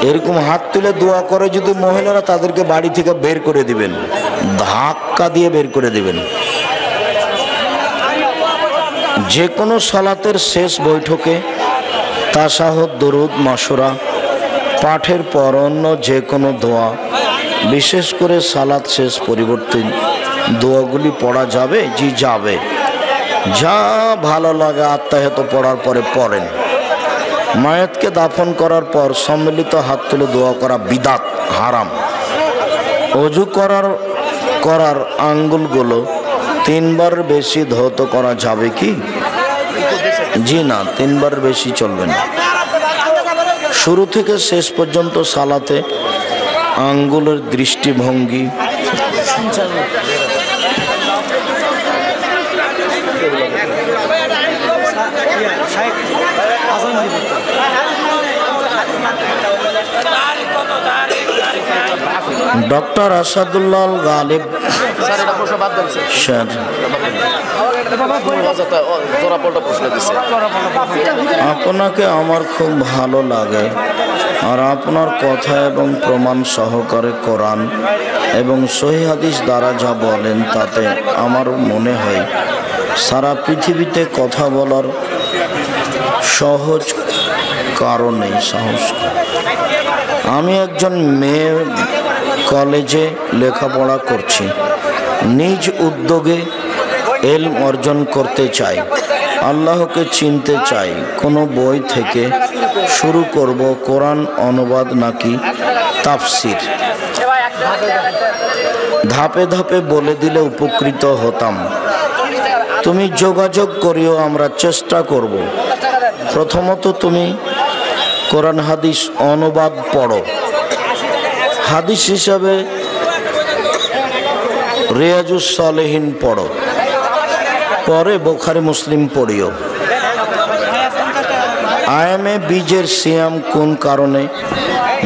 এরকম হাত তুলে দোয়া করে যদি মহিলারা, তাদেরকে বাড়ি থেকে বের করে দিবেন, ধাক্কা দিয়ে বের করে দিবেন। যে কোনো সালাতের শেষ বৈঠকে তাশাহুদ, দরুদ, মাশরা পাঠের পর অন্য যে কোনো দোয়া, বিশেষ করে সালাত শেষ পরিবর্তে দোয়াগুলি পড়া যাবে? জি যাবে। যা ভালো লাগে আত্মাহত পড়ার পরে পড়েন। মায়াতকে দাফন করার পর সম্মিলিত হাত তুলে দোয়া করা বিদাত, হারাম। অজু করার আঙ্গুলগুলো 3 বার বেশি ধৌত করা যাবে কি? জি না, 3 বার বেশি চলবে না। শুরু থেকে শেষ পর্যন্ত সালাতে আঙ্গুলের দৃষ্টিভঙ্গি ডক্টর আসাদুল্লাহ গালিব স্যার, আপনাকে আমার খুব ভালো লাগে আর আপনার কথা এবং প্রমাণ সহকারে কোরআন এবং সহিহ হাদিস দ্বারা যা বলেন তাতে আমার মনে হয় সারা পৃথিবীতে কথা বলার সহজ কারণে সাহস। আমি একজন মেয়ে, কলেজে লেখাপড়া করছি, নিজ উদ্যোগে এলম অর্জন করতে চাই, আল্লাহকে চিনতে চাই। কোনো বই থেকে শুরু করব? কোরআন অনুবাদ নাকি তাফসির? ধাপে ধাপে বলে দিলে উপকৃত হতাম। তুমি যোগাযোগ করিও, আমরা চেষ্টা করব। প্রথমত তুমি কোরআন হাদিস অনুবাদ পড়ো, হাদিস হিসাবে রিয়াজুস সালেহিন পড়ো, পরে বুখারী মুসলিম পড়িও। আয়ামে বীজের সিয়াম কোন কারণে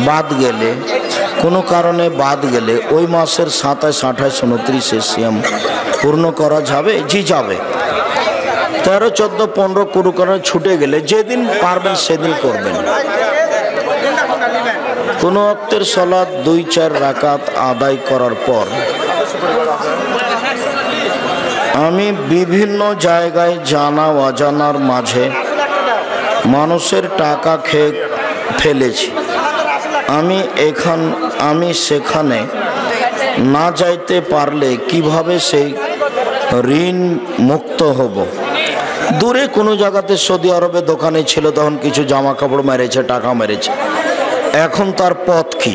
বাদ গেলে, কোনো কারণে বাদ গেলে ওই মাসের 27, 28, 29 সিয়াম পূর্ণ করা যাবে? জি যাবে। 13, 14, 15 কোনো কারণে ছুটে গেলে যেদিন পারবেন সেদিন করবেন। কোনো ওয়াক্তের সালাত 2-4 রাকাত আদায় করার পর আমি বিভিন্ন জায়গায় জানা অজানার মাঝে মানুষের টাকা খেয়ে ফেলেছি। আমি সেখানে না যাইতে পারলে কিভাবে সেই ঋণ মুক্ত হব? দূরে কোনো জায়গাতে সৌদি আরবে দোকানে ছিল, তখন কিছু জামা কাপড় মেরেছে, টাকা মেরেছে। এখন তার পথ কি?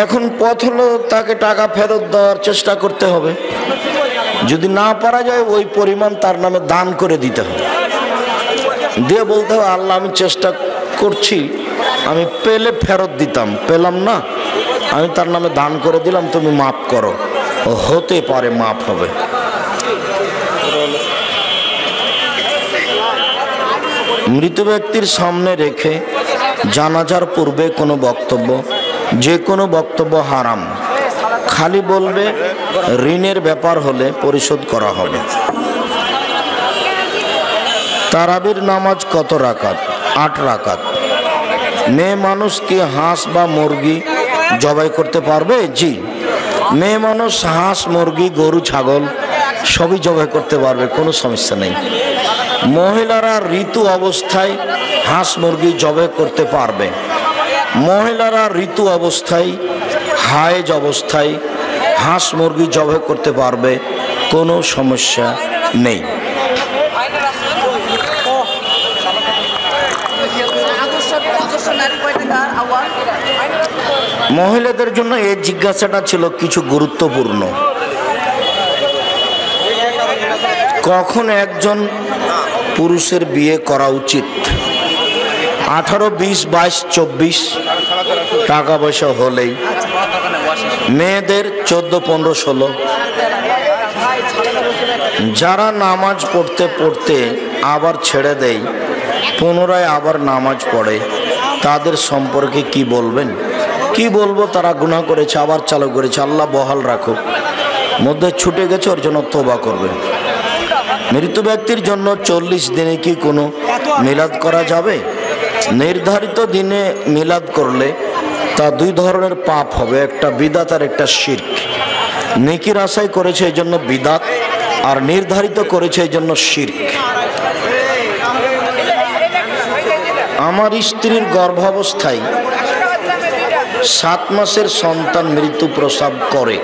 এখন পথ হলো তাকে টাকা ফেরত দেওয়ার চেষ্টা করতে হবে। যদি না পারা যায় ওই পরিমাণ তার নামে দান করে দিতে হবে, দিয়ে বলতে হবে আল্লাহ আমি চেষ্টা করছি, আমি পেলে ফেরত দিতাম, পেলাম না, আমি তার নামে দান করে দিলাম, তুমি মাফ করো। হতে পারে মাফ হবে। মৃত ব্যক্তির সামনে রেখে জানাজার পূর্বে কোনো বক্তব্য, যে কোনো বক্তব্য হারাম। খালি বলবে ঋণের ব্যাপার হলে পরিশোধ করা হবে। তারাবির নামাজ কত রাকাত? 8 রাকাত। মেয়ে মানুষ কি হাঁস বা মুরগি জবাই করতে পারবে? জি, মেয়ে মানুষ হাঁস, মুরগি, গরু, ছাগল সবই জবাই করতে পারবে, কোনো সমস্যা নেই। মহিলারা ঋতু অবস্থায় হাঁস মুরগি জবাই করতে পারবে। মহিলারা ঋতু অবস্থায়, হায়েজ অবস্থায় হাঁস মুরগি জবাই করতে পারবে, কোনো সমস্যা নেই। মহিলাদের জন্য এই জিজ্ঞাসাটা ছিল কিছু গুরুত্বপূর্ণ। কখন একজন পুরুষের বিয়ে করা উচিত? 18, 20, 22, 24 টাকা পয়সা হলেই। মেয়েদের 14, 15, 16। যারা নামাজ পড়তে পড়তে আবার ছেড়ে দেয়, পুনরায় আবার নামাজ পড়ে, তাদের সম্পর্কে কি বলবেন? কি বলবো? তারা গুনাহ করেছে, আবার চালু করেছে, আল্লাহ বহাল রাখুক। মধ্যে ছুটে গেছে, ওর জন্য তওবা করবেন। মৃত ব্যক্তির জন্য 40 দিনে কি কোনো মিলাদ করা যাবে? নির্ধারিত দিনে মিলাদ করলে তা 2 ধরনের পাপ হবে, একটা বিদাত আর একটা শিরক। নেকির আশায় করেছে এই জন্য বিদাত, আর নির্ধারিত করেছে এই জন্য শিরক। আমার স্ত্রীর গর্ভাবস্থায় 7 মাসের সন্তান মৃত্যু প্রসব করে,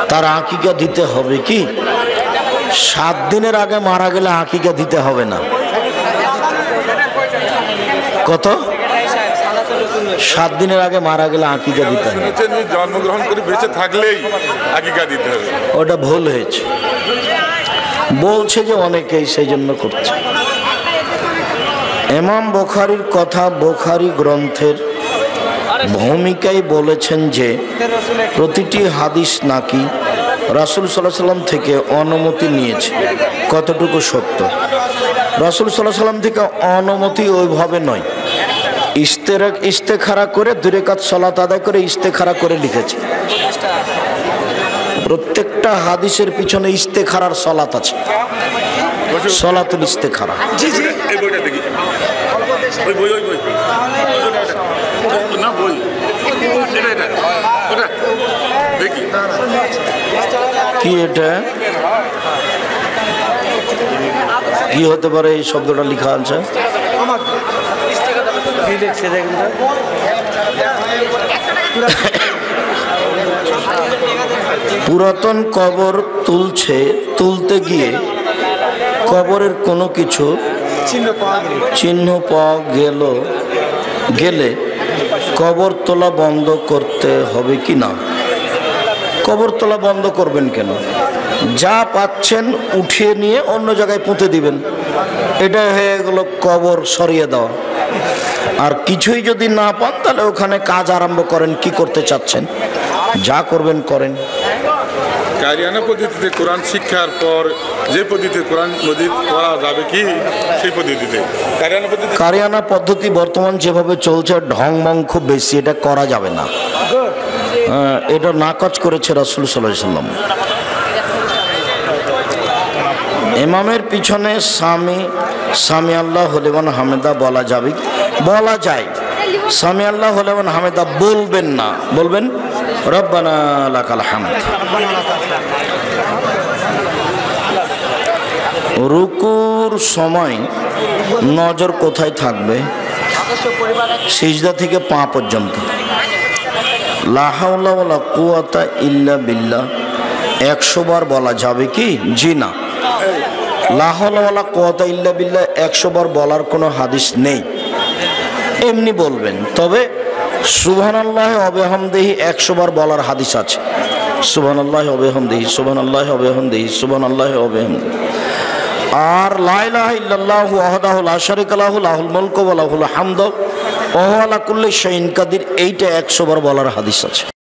তার আকিকা দিতে হবে কি? 7 দিনের আগে মারা গেলে আকিকা দিতে হবে না। কত? 7 দিনের আগে মারা গেলে আকিকা দিতে হবে। জন্মগ্রহণ করে বেঁচে থাকলেই আকিকা দিতে হবে। ওটা ভুল হয়েছে, বলছে যে অনেকেই সেই জন্য করছে। ইমাম বুখারীর কথা বুখারী গ্রন্থের ভূমিকায় বলেছেন যে প্রতিটি হাদিস নাকি রাসূল সাল্লাল্লাহু আলাইহি সাল্লাম থেকে অনুমতি নিয়েছে। কতটুকু সত্য? রাসূল সাল্লাল্লাহু আলাইহি সাল্লাম থেকে অনুমতি ওইভাবে নয়, ইস্তেখারা করে 2 রাকাত সালাত আদায় করে ইস্তেখারা করে লিখেছে। প্রত্যেকটা হাদিসের পিছনে ইস্তেখারার সালাত আছে, সালাতুল ইস্তেখারা। জি জি, এই বইটা দেখি, ওই বই না, বই এটা ওটা দেখি কি এটা কি হতে পারে? এই শব্দটা লেখা আছে পুরাতন কবর তুলতে গিয়ে কবরের কোনো কিছু চিহ্ন পাওয়া গেলে কবর তোলা বন্ধ করতে হবে কি না? কবর তোলা বন্ধ করবেন কেন? যা পাচ্ছেন উঠিয়ে নিয়ে অন্য জায়গায় পুঁতে দিবেন, এটা হয়ে গেল কবর সরিয়ে দেওয়া। আর কিছুই যদি না পান তাহলে ওখানে কাজ আরম্ভ করেন, কি করতে চাচ্ছেন, যা করবেন করেন। কারিয়ানা পদ্ধতিতে কোরআন শিক্ষার পর যে পদ্ধতিতে কোরআন মজিদ পড়া যাবে কি সেই পদ্ধতিতে কারিয়ানা পদ্ধতি বর্তমান যেভাবে চলছে ঢং মং খুব বেশি, এটা করা যাবে না। এটা নাকচ করেছে রাসূল সাল্লাল্লাহু আলাইহি ওয়াসাল্লাম। ইমামের পিছনে সামি আল্লাহু লিমান হামিদা বলা যাবে? বলা যায়। সামি আল্লাহু লিমান হামিদা বলবেন না, বলবেন রব্বানা লাকাল হামদ। রুকুর সময় নজর কোথায় থাকবে? সিজদা থেকে পা পর্যন্ত। লা হাওলা ওয়ালা কুওয়াতা ইল্লা বিল্লাহ 100 বার বলা যাবে কি? জি না। লা হাওলা ওয়ালা কুওয়াতা ইল্লা বিল্লাহ 100 বার বলার কোনো হাদিস নেই, এমনি বলবেন। তবে সুবহানাল্লাহি ওয়া বিহামদিহি 100 বার বলার হাদিস আছে। সুবহানাল্লাহি ওয়া বিহামদিহি, সুবহানাল্লাহি ওয়া বিহামদিহি, সুবহানাল্লাহি ওয়া বিহামদিহি। আর লা ইলাহা ইল্লাল্লাহু ওয়াহদাহু লা শারীকা লাহু লাহুল মুলকু ওয়া লাহুল হামদু ওয়া হুয়া আলা কুল্লি শাইইন কাদির, এইটা 100 বার বলার হাদিস আছে।